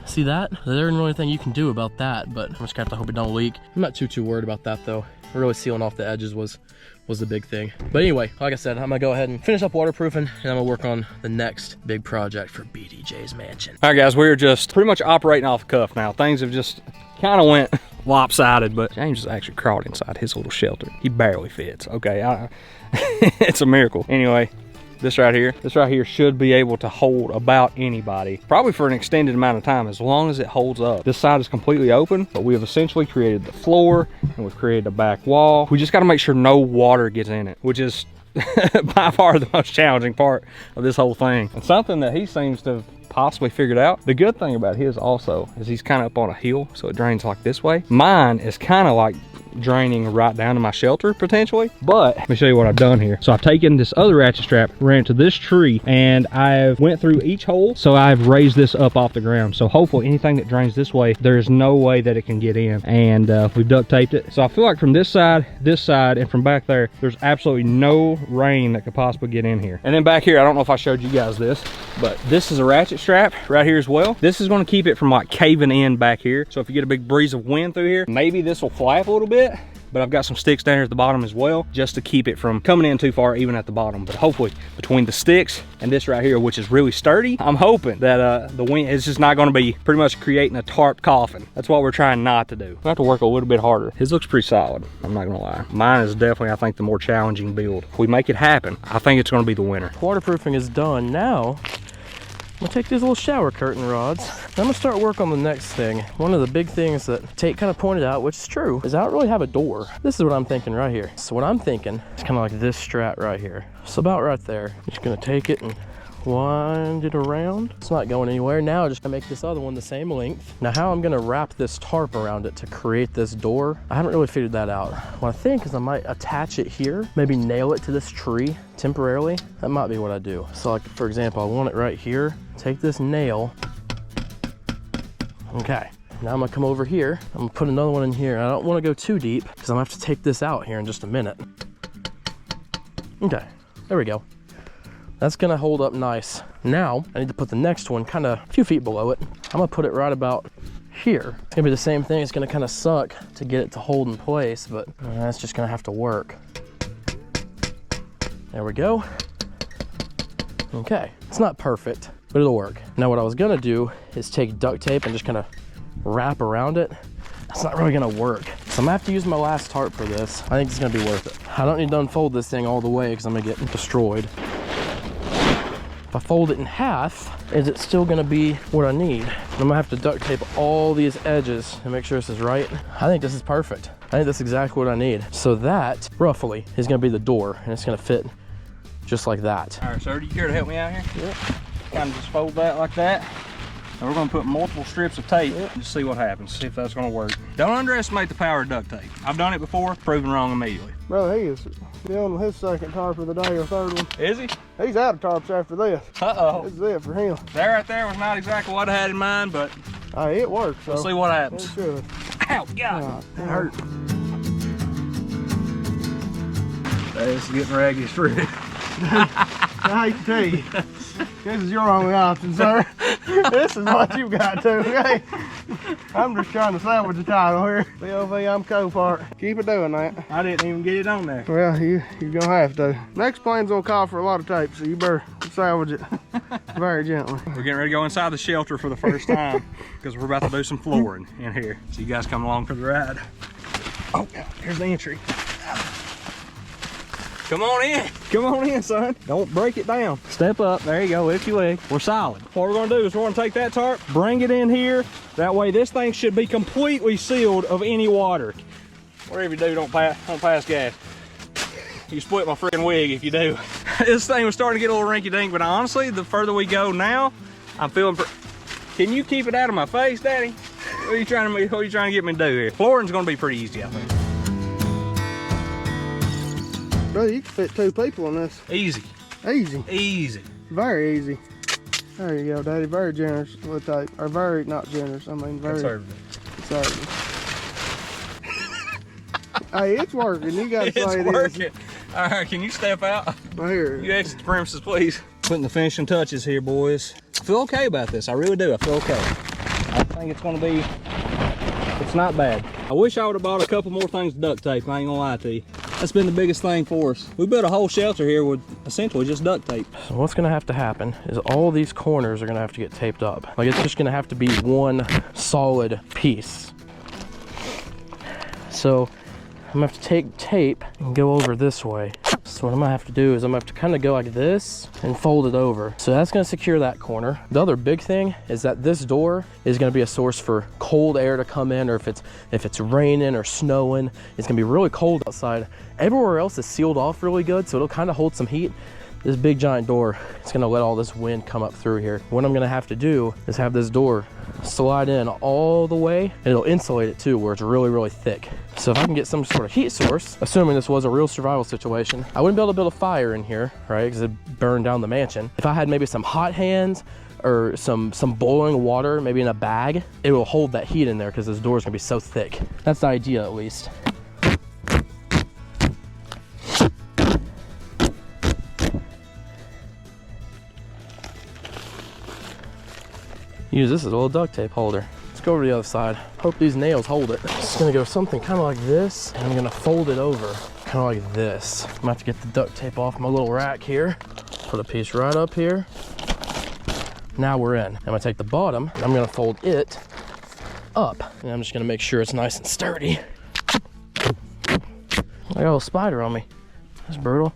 See that? There isn't really anything you can do about that, but I'm just gonna have to hope it don't leak. I'm not too worried about that though. Really sealing off the edges was the big thing. But anyway, like I said, I'm gonna go ahead and finish up waterproofing and I'm gonna work on the next big project for BDJ's mansion. All right, guys, we're just pretty much operating off the cuff now. Things have just kind of went lopsided, but James has actually crawled inside his little shelter. He barely fits, okay? It's a miracle. Anyway, this right here should be able to hold about anybody, probably for an extended amount of time, as long as it holds up. This side is completely open, but we have essentially created the floor and we've created a back wall. We just got to make sure no water gets in it, which is by far the most challenging part of this whole thing, and something that he seems to have possibly figured out. The good thing about his also is he's kind of up on a hill, so it drains like this way. Mine is kind of like draining right down to my shelter potentially, but let me show you what I've done here. So I've taken this other ratchet strap, ran to this tree, and I've went through each hole, so I've raised this up off the ground, so hopefully anything that drains this way, there's no way that it can get in. And we've duct taped it, so I feel like from this side, and from back there, there's absolutely no rain that could possibly get in here. And then back here, I don't know if I showed you guys this, but this is a ratchet strap right here as well. This is going to keep it from like caving in back here, so if you get a big breeze of wind through here, maybe this will flap a little bit. But I've got some sticks down here at the bottom as well, just to keep it from coming in too far even at the bottom. But hopefully between the sticks and this right here, which is really sturdy, I'm hoping that the wind is just not going to be pretty much creating a tarp coffin. That's what we're trying not to do. I have to work a little bit harder. His looks pretty solid, I'm not gonna lie. Mine is definitely, I think, the more challenging build. If we make it happen, I think it's going to be the winner. Waterproofing is done. Now I'm gonna take these little shower curtain rods. I'm gonna start work on the next thing. One of the big things that Tate kind of pointed out, which is true, is I don't really have a door. This is what I'm thinking right here. So what I'm thinking is kind of like this strap right here. So about right there. I'm just gonna take it and wind it around. It's not going anywhere. Now I'm just gonna make this other one the same length. Now how I'm gonna wrap this tarp around it to create this door, I haven't really figured that out. What I think is I might attach it here, maybe nail it to this tree temporarily. That might be what I do. So like, for example, I want it right here. Take this nail. Okay, now I'm gonna come over here. I'm gonna put another one in here. I don't wanna go too deep because I'm gonna have to take this out here in just a minute. Okay, there we go. That's gonna hold up nice. Now, I need to put the next one kind of a few feet below it. I'm gonna put it right about here. It's gonna be the same thing. It's gonna kind of suck to get it to hold in place, but that's just gonna have to work. There we go. Okay, it's not perfect, but it'll work. Now what I was gonna do is take duct tape and just kind of wrap around it. It's not really gonna work. So I'm gonna have to use my last tarp for this. I think it's gonna be worth it. I don't need to unfold this thing all the way because I'm gonna get destroyed. If I fold it in half, is it still gonna be what I need? I'm gonna have to duct tape all these edges and make sure this is right. I think this is perfect. I think that's exactly what I need. So that, roughly, is gonna be the door, and it's gonna fit just like that. All right, sir, do you care to help me out here? Yeah. Kind of just fold that like that. And we're gonna put multiple strips of tape and just see what happens, see if that's gonna work. Don't underestimate the power of duct tape. I've done it before, proven wrong immediately. Brother, he is dealing with his second tarp of the day or third one. Is he? He's out of tarps after this. Uh-oh. This is it for him. That right there was not exactly what I had in mind, but Hey, it works. So we'll see what happens. it should. Ow, God, that hurt. This is getting raggedy through. I hate to tell you, this is your only option, sir. This is what you got to, okay? I'm just trying to salvage the title here. POV, I'm co-part. Keep it doing that. I didn't even get it on there. Well, you're gonna have to. Next plane's gonna call for a lot of tape, so you better salvage it very gently. We're getting ready to go inside the shelter for the first time because we're about to do some flooring in here. So you guys come along for the ride. Oh, here's the entry. Come on in. Come on in, son. Don't break it down. Step up. There you go. Lift your leg. We're solid. What we're going to do is we're going to take that tarp, bring it in here. That way this thing should be completely sealed of any water. Whatever you do, don't pass gas. You split my freaking wig if you do. This thing was starting to get a little rinky-dink, but honestly, the further we go now, I'm feeling Can you keep it out of my face, Daddy? What are you trying to get me to do here? Flooring's going to be pretty easy, I think. Brother, you can fit 2 people in this. Easy. Easy. Easy. Very easy. There you go, Daddy. Very generous with tape. Or very, not generous, I mean very conservative. Hey, it's working. You gotta say it's working. All right, can you step out? Here. You exit the premises, please. Putting the finishing touches here, boys. I feel okay about this. I really do. I feel okay. I think it's gonna be, it's not bad. I wish I would have bought a couple more things to duct tape. I ain't gonna lie to you. That's been the biggest thing for us. We built a whole shelter here with essentially just duct tape. So what's gonna have to happen is all these corners are gonna have to get taped up. Like it's just gonna have to be one solid piece. So I'm gonna have to take tape and go over this way. So what I'm gonna have to do is I'm gonna have to kind of go like this and fold it over. So that's gonna secure that corner. The other big thing is that this door is gonna be a source for cold air to come in, or if it's raining or snowing, it's gonna be really cold outside. Everywhere else is sealed off really good, so it'll kind of hold some heat. This big giant door, it's gonna let all this wind come up through here. What I'm gonna have to do is have this door slide in all the way, and it'll insulate it too, where it's really, really thick. So if I can get some sort of heat source, assuming this was a real survival situation, I wouldn't be able to build a fire in here, right? Because it'd burn down the mansion. If I had maybe some hot hands or some boiling water, maybe in a bag, it will hold that heat in there because this door is gonna be so thick. That's the idea, at least. Use this as a little duct tape holder. Let's go over to the other side. Hope these nails hold it. It's gonna go something kind of like this, and I'm gonna fold it over, kind of like this. I'm gonna have to get the duct tape off my little rack here. Put a piece right up here. Now we're in. I'm gonna take the bottom, and I'm gonna fold it up. And I'm just gonna make sure it's nice and sturdy. I got a little spider on me. That's brutal.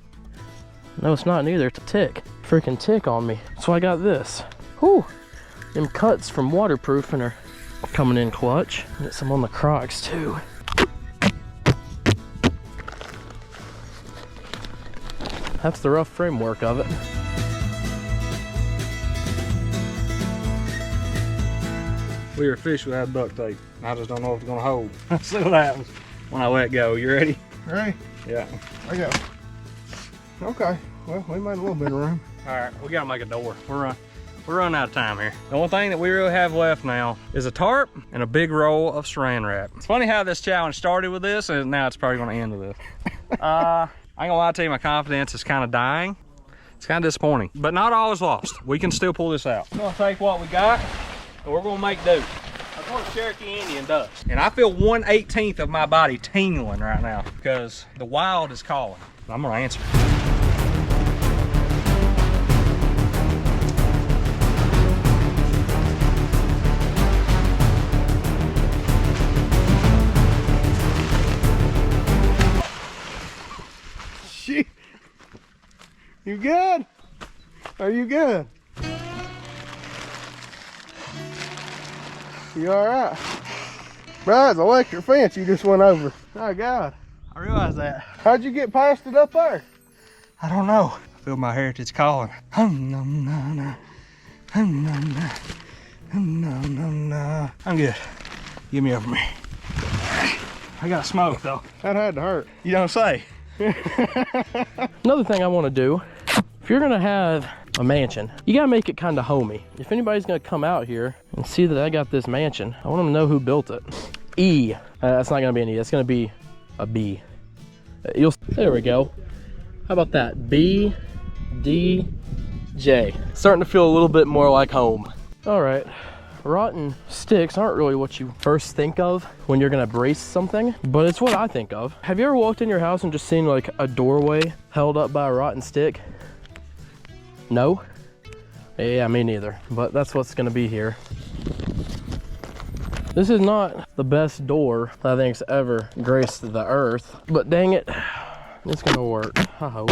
No, it's not neither, it's a tick. Freaking tick on me. So I got this. Whew. Them cuts from waterproofing are coming in clutch. Get some on the Crocs too. That's the rough framework of it. We are fish without duct tape. I just don't know if it's gonna hold. Let's see what happens when I let go. You ready? Ready? Yeah. I go. Okay. Well, we made a little bit of room. All right, we gotta make a door. We're running out of time here. The only thing that we really have left now is a tarp and a big roll of saran wrap. It's funny how this challenge started with this, and now it's probably gonna end with this. I ain't gonna lie to you, my confidence is kind of dying. It's kind of disappointing, but not all is lost. We can still pull this out. We're gonna take what we got, and we're gonna make do. That's what a Cherokee Indian does. And I feel 1/18 of my body tingling right now because the wild is calling. I'm gonna answer. You good? Are you good? You all right? Bro, that's an electric fence you just went over. Oh, God. I realize that. How'd you get past it up there? I don't know. I feel my heritage calling. No. I'm good. Give me over me. I got smoke though. That had to hurt. You don't say. Another thing I want to do, if you're gonna have a mansion, you gotta make it kind of homey. If anybody's gonna come out here and see that I got this mansion, I want them to know who built it. E. That's not gonna be an E. That's gonna be a B. There we go. How about that? B, D, J. Starting to feel a little bit more like home. All right. Rotten sticks aren't really what you first think of when you're gonna brace something, but it's what I think of. Have you ever walked in your house and just seen like a doorway held up by a rotten stick? No? Yeah, me neither, but that's what's gonna be here. This is not the best door that I think's ever graced the earth, but dang it, it's gonna work, I hope.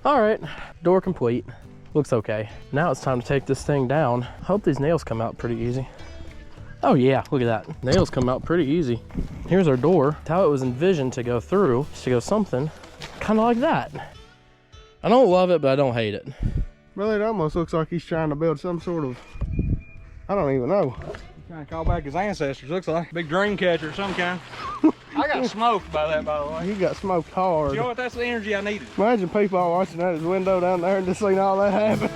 All right, door complete. Looks okay. Now it's time to take this thing down. I hope these nails come out pretty easy. Oh yeah, look at that. Nails come out pretty easy. Here's our door. It's how it was envisioned to go through. Just to go something kind of like that. I don't love it, but I don't hate it. Really, it almost looks like he's trying to build some sort of, I don't even know. Trying to call back his ancestors, looks like. Big dream catcher of some kind. I got smoked by that, by the way. You got smoked hard. You know what? That's the energy I needed. Imagine people all watching out his window down there and just seeing all that happen.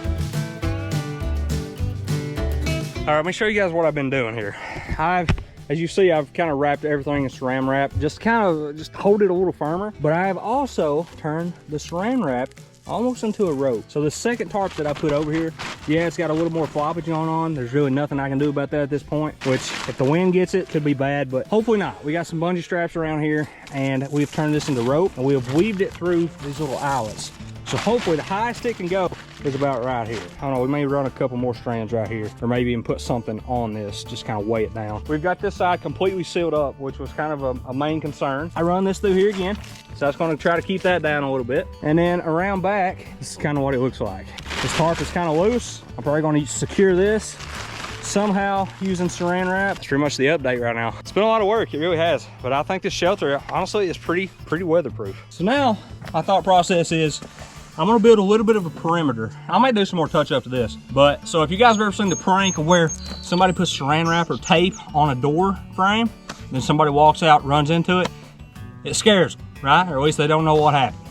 All right, let me show you guys what I've been doing here. As you see, I've kind of wrapped everything in saran wrap, just hold it a little firmer. But I have also turned the saran wrap almost into a rope. So the second tarp that I put over here, yeah, it's got a little more floppage going on. There's really nothing I can do about that at this point, which if the wind gets it, could be bad, but hopefully not. We got some bungee straps around here and we've turned this into rope and we've weaved it through these little eyelets. So hopefully the highest it can go is about right here. I don't know, we may run a couple more strands right here, or maybe even put something on this, just kind of weigh it down. We've got this side completely sealed up, which was kind of a main concern. I run this through here again, so that's gonna try to keep that down a little bit. And then around back, this is kind of what it looks like. This tarp is kind of loose. I'm probably gonna secure this somehow using saran wrap. That's pretty much the update right now. It's been a lot of work, it really has. But I think this shelter, honestly, is pretty weatherproof. So now, my thought process is, I'm gonna build a little bit of a perimeter. I might do some more touch up to this, but so if you guys have ever seen the prank of where somebody puts saran wrap or tape on a door frame, then somebody walks out, runs into it, it scares them, right? Or at least they don't know what happened.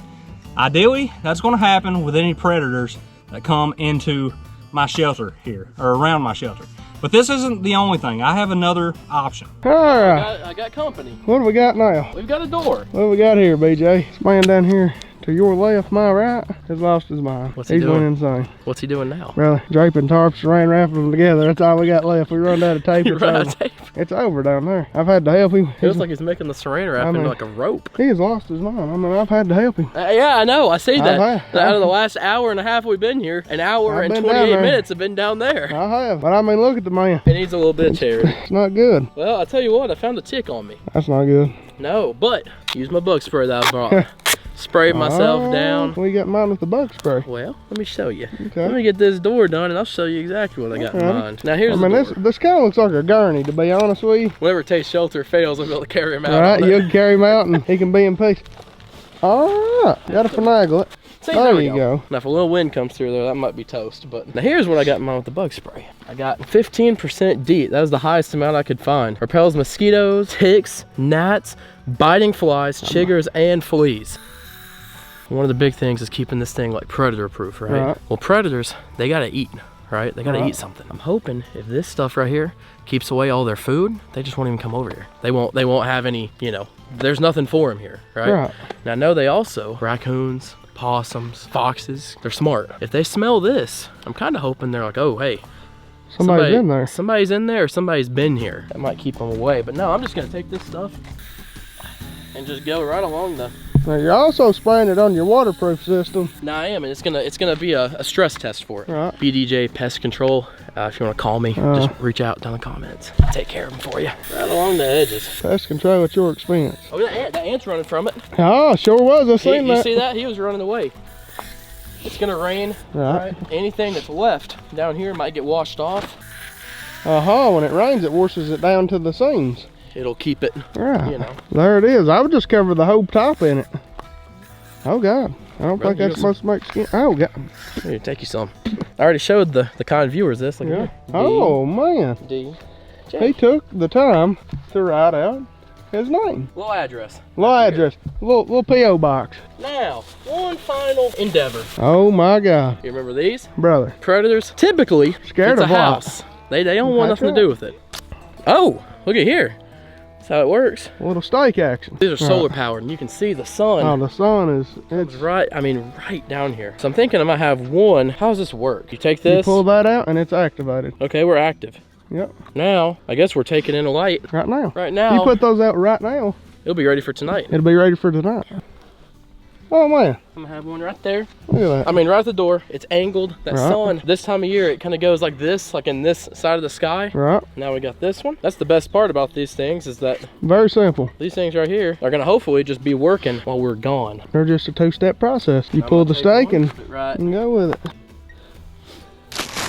Ideally, that's gonna happen with any predators that come into my shelter here, or around my shelter. But this isn't the only thing. I have another option. All right. I got company. What do we got now? We've got a door. What do we got here, BJ? This man down here to your left, my right, has lost his mind. What's he doing? He's going insane. What's he doing now? Really, draping tarps, saran wrapping them together. That's all we got left. We run out of tape. You run out of tape? It's over down there. I've had to help him. It looks like he's making the saran wrap into like a rope. He has lost his mind. I mean, I've had to help him. Yeah, I know. I see that. Out of the I've last hour and a half we've been here, an hour and 28 minutes have been down there. I have. But I mean, look at the man. He needs a little bit of charity. It's not good. Well, I'll tell you what. I found a tick on me. That's not good. No, but use my bug spray that I brought. Sprayed myself down. We got mine with the bug spray. Well, let me show you. Okay. Let me get this door done and I'll show you exactly what I got in mind. Now here's the door. This kind of looks like a gurney, to be honest with you. Whenever Tate's shelter fails, I'll be able to carry him out. All right, you can carry him out and he can be in peace. All right, got to finagle it. See, there you go. Now if a little wind comes through there, that might be toast. But now here's what I got in mind with the bug spray. I got 15% DEET. That was the highest amount I could find. Repels mosquitoes, ticks, gnats, biting flies, chiggers, and fleas. One of the big things is keeping this thing like predator proof, right? Well, predators, they gotta eat, right? They gotta eat something. I'm hoping if this stuff right here keeps away all their food, they just won't even come over here. They won't have any, you know, there's nothing for them here, right? Now I know they also, raccoons, possums, foxes, they're smart. If they smell this, I'm kind of hoping they're like, oh, hey, somebody's in there. Somebody's in there, or somebody's been here. That might keep them away. But no, I'm just gonna take this stuff and just go right along the. Now you're also spraying it on your waterproof system. No, I am, and it's gonna be a stress test for it. Right. BDJ Pest Control. If you want to call me, just reach out down in the comments. I'll take care of them for you. Right along the edges. Pest control at your expense. Oh, that ant's running from it. Oh, sure was. I seen that. You see that? He was running away. It's gonna rain. Right. Anything that's left down here might get washed off. When it rains, it washes it down to the seams. It'll keep it, right. You know. There it is. I would just cover the whole top in it. Oh, God. I don't think that's supposed to make skin. Oh, God. Here, take you some. I already showed the kind viewers this. Look Yeah. here. Oh man. D. He took the time to write out his name. Little address. Little address. Little P.O. box. Now, one final endeavor. Oh my God. You remember these? Brother. Predators typically Scared it's a of what? house. They don't want That's nothing to do with it. Oh, look at here. That's how it works. A little stake action. These are solar powered, and you can see the sun. Oh, the sun is, It's right, I mean, right down here. So I'm thinking I might have one. How does this work? You take you this. pull that out and it's activated. Okay, we're active. Yep. Now, I guess we're taking in a light. Right now. Right now. You put those out right now, It'll be ready for tonight. it'll be ready for tonight. Oh man, I'm gonna have one right there. look at that. I mean, right at the door. It's angled. That Right. sun, this time of year, it kind of goes like this, like in this side of the sky. Right. Now we got this one. That's the best part about these things is that Very simple. these things right here are gonna hopefully just be working while we're gone. They're just a two-step process. You I'm pull gonna the take stake one, and, put it right. and go with it.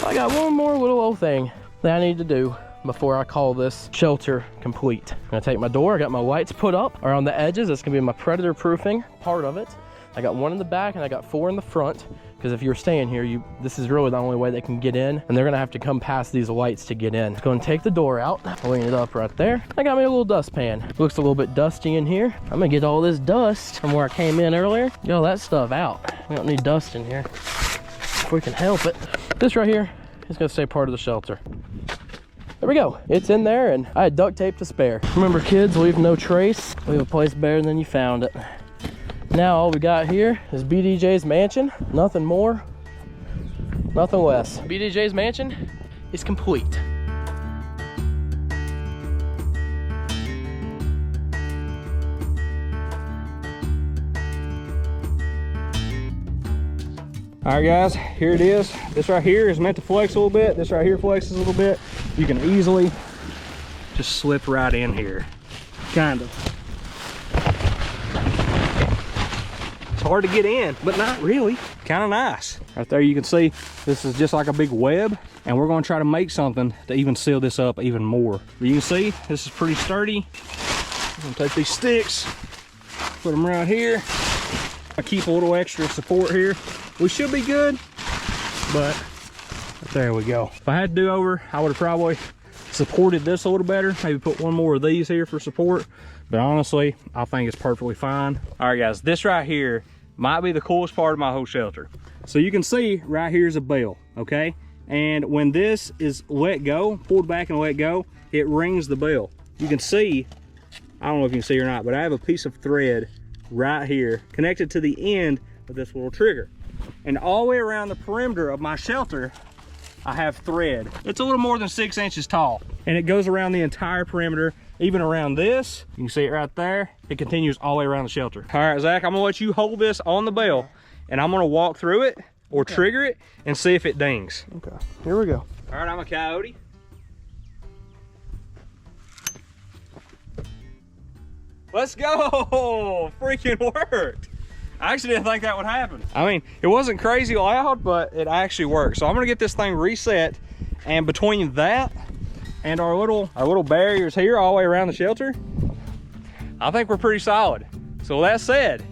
I got one more little old thing that I need to do before I call this shelter complete. I'm gonna take my door. I got my lights put up around the edges. That's gonna be my predator proofing part of it. I got one in the back and I got 4 in the front, because if you're staying here, this is really the only way they can get in, and they're gonna have to come past these lights to get in. Just gonna take the door out, lean it up right there. I got me a little dustpan. Looks a little bit dusty in here. I'm gonna get all this dust from where I came in earlier. Get all that stuff out. We don't need dust in here if we can help it. This right here is gonna stay part of the shelter. There we go. It's in there, and I had duct tape to spare. Remember, kids, leave no trace. Leave a place better than you found it. Now all we got here is BDJ's mansion. Nothing more, nothing less. BDJ's mansion is complete. All right, guys, here it is. This right here is meant to flex a little bit. This right here flexes a little bit. You can easily just slip right in here. Kind of. It's hard to get in, but not really. Kind of nice. Right there you can see this is just like a big web, and we're gonna try to make something to even seal this up even more. But you can see this is pretty sturdy. I'm gonna take these sticks, put them right here. I keep a little extra support here. We should be good, but there we go. If I had to do over, I would have probably supported this a little better. Maybe put one more of these here for support. But honestly, I think it's perfectly fine. All right, guys, this right here might be the coolest part of my whole shelter. So you can see right here is a bell, okay? And when this is let go, pulled back and let go, it rings the bell. You can see, I don't know if you can see or not, but I have a piece of thread right here connected to the end of this little trigger. And all the way around the perimeter of my shelter, I have thread. It's a little more than 6 inches tall, and it goes around the entire perimeter, even around this. You can see it right there. It continues all the way around the shelter. All right, Zach, I'm gonna let you hold this on the bell, and I'm gonna walk through it or trigger it and see if it dings. Okay, here we go. All right, I'm a coyote. Let's go! Freaking worked. I actually didn't think that would happen. I mean, it wasn't crazy loud, but it actually worked. So I'm gonna get this thing reset, and between that and our little barriers here all the way around the shelter, I think we're pretty solid. So with that said,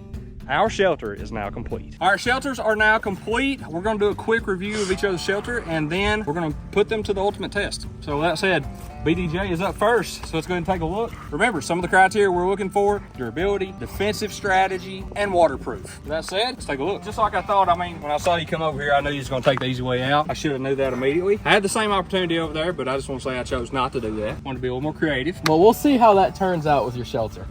our shelter is now complete. Our shelters are now complete. We're gonna do a quick review of each other's shelter, and then we're gonna put them to the ultimate test. So with that said, BDJ is up first, so let's go ahead and take a look. Remember, some of the criteria we're looking for: durability, defensive strategy, and waterproof. With that said, let's take a look. Just like I thought, I mean, when I saw you come over here, I knew you was gonna take the easy way out. I should have knew that immediately. I had the same opportunity over there, but I just want to say I chose not to do that. Wanted to be a little more creative. Well, we'll see how that turns out with your shelter.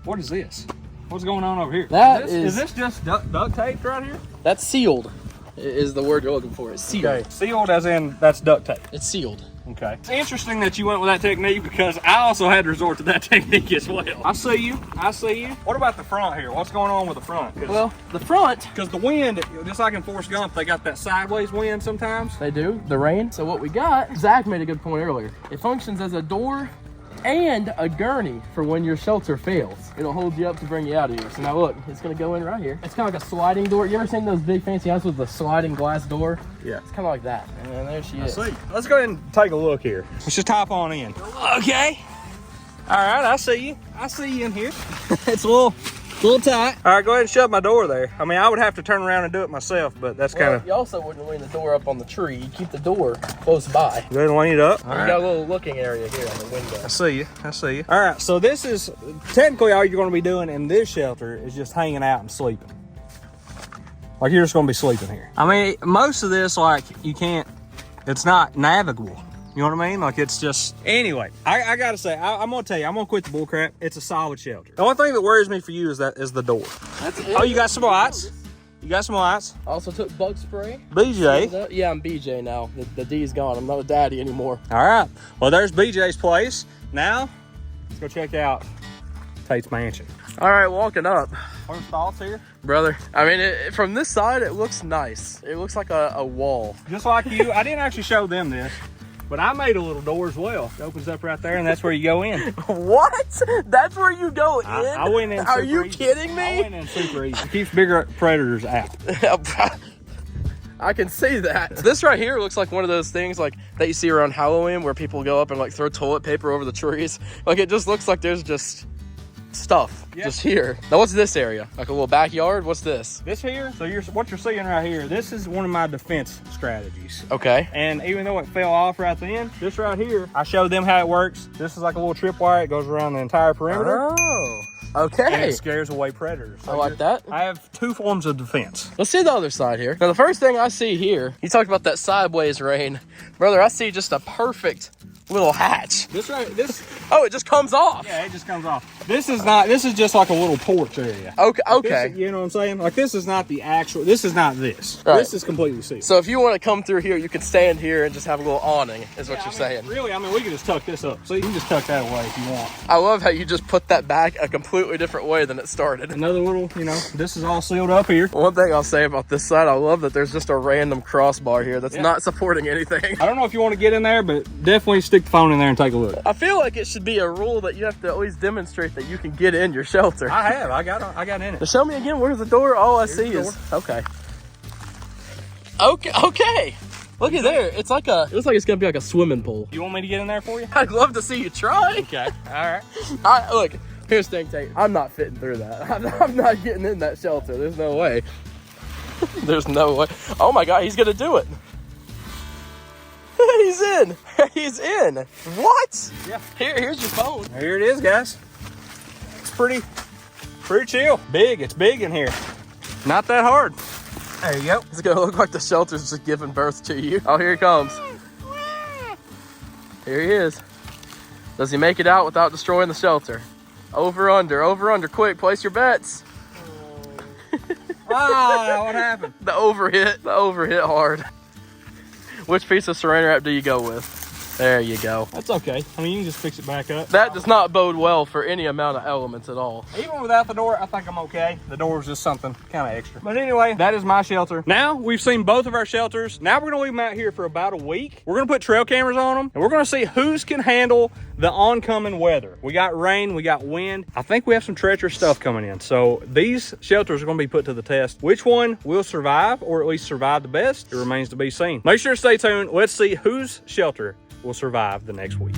What is this? What's going on over here? Is this just duct taped right here? That's sealed, is the word you're looking for. It's sealed. Okay, sealed as in that's duct tape. It's sealed. Okay. It's interesting that you went with that technique, because I also had to resort to that technique as well. I see you. I see you. What about the front here? What's going on with the front? Well, the front, Because the wind, just like in Forrest Gump, they got that sideways wind sometimes. they do, the rain. So what we got, Zach made a good point earlier. It functions as a door and a gurney for when your shelter fails. It'll hold you up to bring you out of here. So now look, it's gonna go in right here. It's kind of like a sliding door. You ever seen those big fancy houses with the sliding glass door? Yeah. It's kind of like that. And there she is. See. Let's go ahead and take a look here. Let's just hop on in. Okay. All right, I see you. I see you in here. It's a little a little tight. All right, go ahead and shut my door there. I mean, I would have to turn around and do it myself, but that's kind of... You also wouldn't lean the door up on the tree. You keep the door close by. Go ahead and lean it up. You got a little looking area here on the window. I see you. I see you. All right, so this is technically all you're going to be doing in this shelter is just hanging out and sleeping. Like, you're just going to be sleeping here. I mean, most of this, like, you can't, it's not navigable. You know what I mean? Like, it's just... Anyway, I got to say, I'm going to tell you, I'm going to quit the bull crap. It's a solid shelter. The only thing that worries me for you is the door. That's it. Oh, you got some lights? You got some lights? I also took bug spray. BJ? Yeah, I'm BJ now. The D's gone. I'm not a daddy anymore. All right. Well, there's BJ's place. Now, let's go check out Tate's mansion. All right, walking up. First thoughts here? Brother, I mean, from this side, it looks nice. It looks like a wall. Just like you. I didn't actually show them this, but I made a little door as well. It opens up right there, and that's where you go in. What? That's where you go in? I went in. Are you easy. kidding me? I went in super easy. It keeps bigger predators out. I can see that. This right here looks like one of those things like that you see around Halloween where people go up and like throw toilet paper over the trees. Like, it just looks like there's just stuff just here. Now, what's this area? Like a little backyard? What's this? This here, so what you're seeing right here, this is one of my defense strategies. Okay. And even though it fell off right then, this right here, I showed them how it works. This is like a little tripwire. It goes around the entire perimeter. Oh, okay. And it scares away predators. So I like that. I have two forms of defense. Let's see the other side here. Now, the first thing I see here, you talked about that sideways rain. Brother, I see just a perfect little hatch. This Oh, it just comes off. Yeah, it just comes off. This is just like a little porch area. Okay. You know what I'm saying? Like, this is not the actual, this is not this. Right. This is completely sealed. So if you want to come through here, you can stand here and just have a little awning, is what you're saying. Really, I mean, we can just tuck this up. So you can just tuck that away if you want. I love how you just put that back a completely different way than it started. Another little, you know, this is all sealed up here. One thing I'll say about this side, I love that there's just a random crossbar here that's not supporting anything. I don't know if you want to get in there, but definitely stick the phone in there and take a look. I feel like it should be a rule that you have to always demonstrate that you can get in your shelter. I have. I got in it. Now show me again. Where's the door? All I see is okay. Okay. Look at there. It looks like it's gonna be like a swimming pool. You want me to get in there for you? I'd love to see you try. Okay. All right. Look. Here's the thing, Tate. I'm not fitting through that. I'm not getting in that shelter. There's no way. There's no way. Oh my God, he's gonna do it. He's in. He's in. What? Yeah. Here's your phone. Here it is, guys. It's pretty chill. Big. It's big in here. Not that hard. There you go. It's gonna look like the shelter's just giving birth to you. Oh, here he comes. Here he is. Does he make it out without destroying the shelter? Over, under, quick, place your bets. What happened? The overhit hard. Which piece of saran wrap do you go with? There you go. That's okay. I mean, you can just fix it back up. That does not bode well for any amount of elements at all. Even without the door, I think I'm okay. The door is just something kind of extra. But anyway, that is my shelter. Now, we've seen both of our shelters. Now we're going to leave them out here for about a week. We're going to put trail cameras on them, and we're going to see who's can handle the oncoming weather. We got rain, we got wind. I think we have some treacherous stuff coming in. So these shelters are going to be put to the test. Which one will survive, or at least survive the best? It remains to be seen. Make sure to stay tuned. Let's see whose shelter will survive the next week.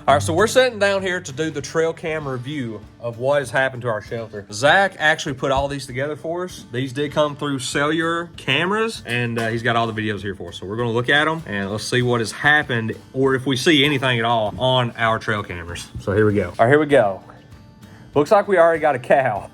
All right, so we're sitting down here to do the trail cam review of what has happened to our shelter. Zach actually put all these together for us. These did come through cellular cameras, and he's got all the videos here for us. So we're gonna look at them, and let's see what has happened, or if we see anything at all on our trail cameras. So here we go. All right, here we go. Looks like we already got a cow.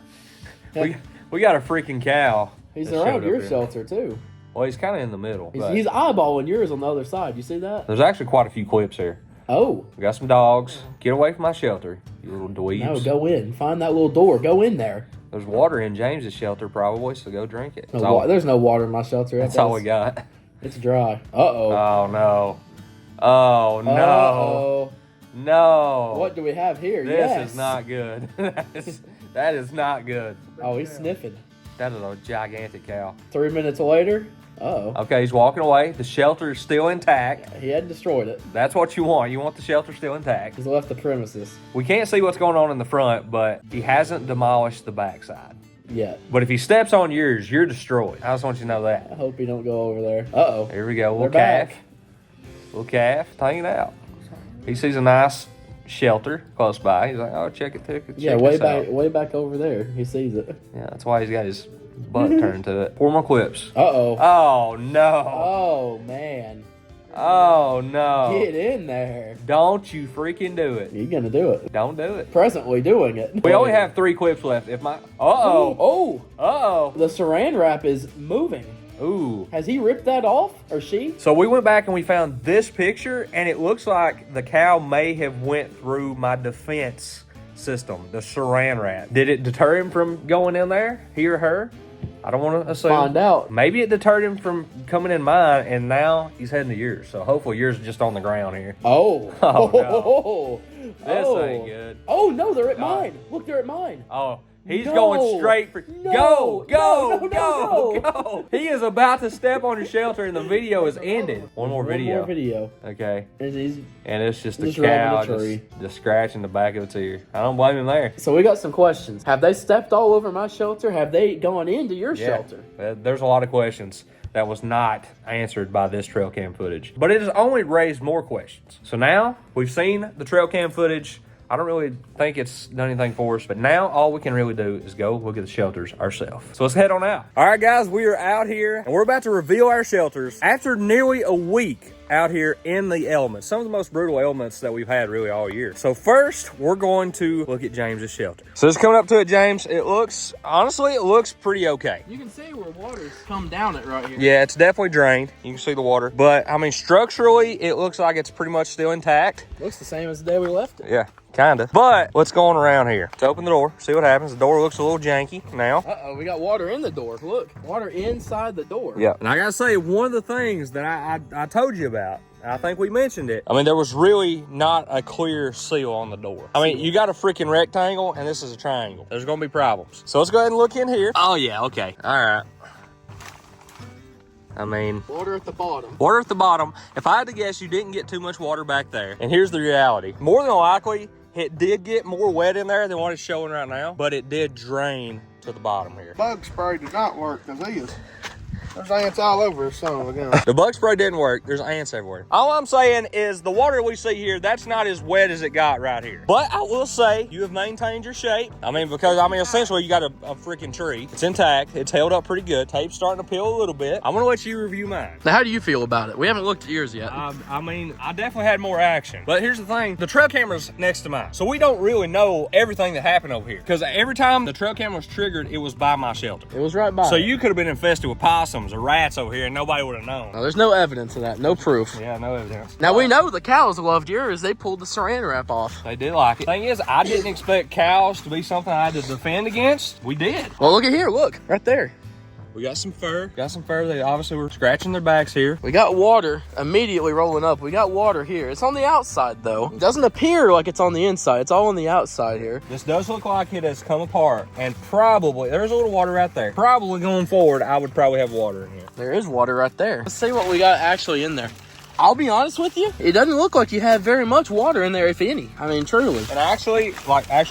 We got a freaking cow. He's around your shelter too. Well, he's kind of in the middle. He's eyeballing yours on the other side. You see that? There's actually quite a few clips here. Oh. We got some dogs. Get away from my shelter, you little dweebs. No, go in. Find that little door. Go in there. There's water in James's shelter probably, so go drink it. There's no water in my shelter. That's all we got. It's dry. Uh-oh. Oh, no. Oh, no. Uh-oh. No. What do we have here? This is not good. That is not good. Oh, he's sniffing. That is a gigantic cow. 3 minutes later. Uh-oh. Okay, he's walking away. The shelter is still intact. He hadn't destroyed it. That's what you want. You want the shelter still intact. He's left the premises. We can't see what's going on in the front, but he hasn't demolished the backside yet. But if he steps on yours, you're destroyed. I just want you to know that. I hope he don't go over there. Uh-oh. Here we go. They're back. Little calf. Hanging out. He sees a nice shelter close by. He's like, oh, check it, Yeah, way back over there. He sees it. Yeah, that's why he's got his butt turned to it. 4 more clips. Uh-oh. Oh, no. Oh, man. Oh, no. Get in there. Don't you freaking do it. You're gonna do it. Don't do it. Presently doing it. We only have 3 clips left. If my... Uh-oh. Oh. Uh-oh. The saran wrap is moving. Ooh. Has he ripped that off, or she? So we went back and we found this picture, and it looks like the cow may have went through my defense system, the saran wrap. Did it deter him from going in there, he or her? I don't want to assume. Find out. Maybe it deterred him from coming in mine, and now he's heading to yours. So hopefully yours is just on the ground here. Oh. Oh, no. This ain't good. Oh, no, they're at mine. Look, they're at mine. Oh. He's No. going straight for No. go. No. He is about to step on your shelter and the video is ended. One more One video. more video. Okay. He's- And it's just a Just cow rubbing a tree. just scratching the back of its ear. I don't blame him there. So we got some questions. Have they stepped all over my shelter? Have they gone into your shelter? There's a lot of questions that was not answered by this trail cam footage. But it has only raised more questions. So now we've seen the trail cam footage. I don't really think it's done anything for us, but now all we can really do is go look at the shelters ourselves. So let's head on out. All right, guys, we are out here and we're about to reveal our shelters after nearly a week out here in the elements. Some of the most brutal elements that we've had really all year. So first, we're going to look at James's shelter. So just coming up to it, James, honestly, it looks pretty okay. You can see where water's come down it right here. Yeah, it's definitely drained. You can see the water. But, I mean, structurally, it looks like it's pretty much still intact. Looks the same as the day we left it. Yeah, kind of. But let's go on around here. Let's open the door, see what happens. The door looks a little janky now. Uh-oh, we got water in the door. Look, water inside the door. Yeah. And I gotta say, one of the things that I told you about, I think we mentioned it. I mean, there was really not a clear seal on the door. I mean, you got a freaking rectangle and this is a triangle. There's gonna be problems. So let's go ahead and look in here. Oh yeah, okay. All right. I mean, Water at the bottom. water at the bottom. If I had to guess, you didn't get too much water back there. And here's the reality. More than likely, it did get more wet in there than what it's showing right now, but it did drain to the bottom here. Bug spray did not work because there's ants all over his son of a gun. The bug spray didn't work. There's ants everywhere. All I'm saying is the water we see here, that's not as wet as it got right here. But I will say you have maintained your shape. I mean, because, essentially you got a freaking tree. It's intact. It's held up pretty good. Tape's starting to peel a little bit. I'm going to let you review mine. Now, how do you feel about it? We haven't looked at yours yet. I mean, I definitely had more action. But here's the thing. The trail camera's next to mine. So we don't really know everything that happened over here. Because every time the trail camera was triggered, it was by my shelter. It was right by. So you could have been infested with possums or rats over here and nobody would have known. No, there's no evidence of that. No proof. Yeah, no evidence. Now, we know the cows loved yours. They pulled the saran wrap off. They did like it. Thing is, I didn't expect cows to be something I had to defend against. We did. Well, look at here. Look, right there. We got some fur. They obviously were scratching their backs here. We got water immediately rolling up. We got water here. It's on the outside, though. It doesn't appear like it's on the inside. It's all on the outside here. This does look like it has come apart, and probably, there's a little water right there. Probably going forward, I would probably have water in here. There is water right there. Let's see what we got actually in there. I'll be honest with you, it doesn't look like you have very much water in there, if any. I mean, truly. And actually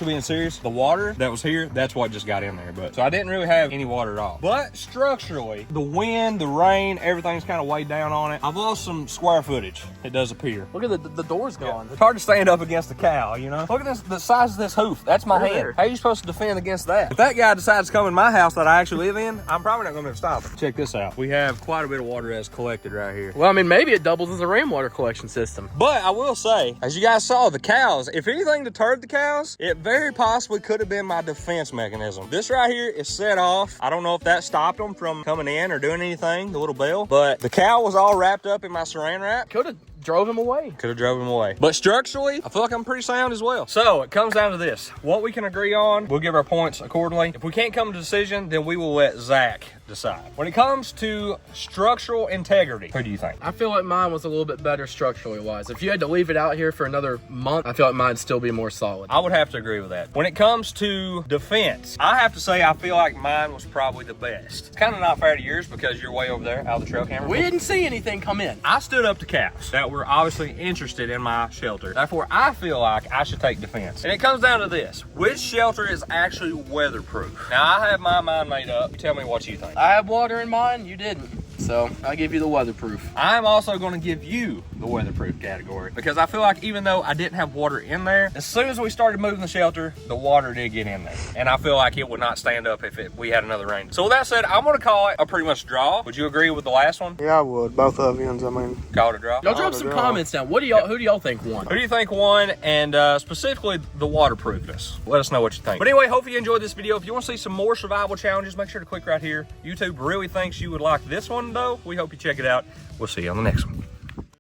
being serious, the water that was here, that's what just got in there. But so I didn't really have any water at all. But structurally, the wind, the rain, everything's kind of weighed down on it. I've lost some square footage, it does appear. Look at the door's gone. It's hard to stand up against a cow, you know? Look at this, the size of this hoof. That's my Right hand. there. How are you supposed to defend against that? If that guy decides to come in my house that I actually live in, I'm probably not going to stop him. Check this out. We have quite a bit of water that's collected right here. Well, I mean, maybe it doubles as a rainwater collection system. But I will say, as you guys saw, the cows, if anything deterred the cows, it very possibly could have been my defense mechanism. This right here is set off. I don't know if that stopped them from coming in or doing anything, the little bell, but the cow was all wrapped up in my saran wrap. Could have drove him away. Could have drove him away. But structurally, I feel like I'm pretty sound as well. So it comes down to this. What we can agree on, we'll give our points accordingly. If we can't come to a decision, then we will let Zach decide. When it comes to structural integrity, who do you think? I feel like mine was a little bit better structurally wise. If you had to leave it out here for another month, I feel like mine'd still be more solid. I would have to agree with that. When it comes to defense, I have to say I feel like mine was probably the best. It's kind of not fair to yours because you're way over there out of the trail camera. We didn't see anything come in. I stood up to cows that were obviously interested in my shelter. Therefore, I feel like I should take defense. And it comes down to this. Which shelter is actually weatherproof? Now, I have my mind made up. You tell me what you think. I have water in mine, you didn't. So I'll give you the weatherproof. I'm also going to give you the weatherproof category because I feel like even though I didn't have water in there, as soon as we started moving the shelter, the water did get in there. And I feel like it would not stand up if we had another rain. So with that said, I'm going to call it a pretty much draw. Would you agree with the last one? Yeah, I would. Both of you, I mean. Call it a draw? Y'all drop some comments down. What do y'all? Who do y'all think won? Who do you think won? And specifically the waterproofness. Let us know what you think. But anyway, hope you enjoyed this video. If you want to see some more survival challenges, make sure to click right here. YouTube really thinks you would like this one though. We hope you check it out. We'll see you on the next one.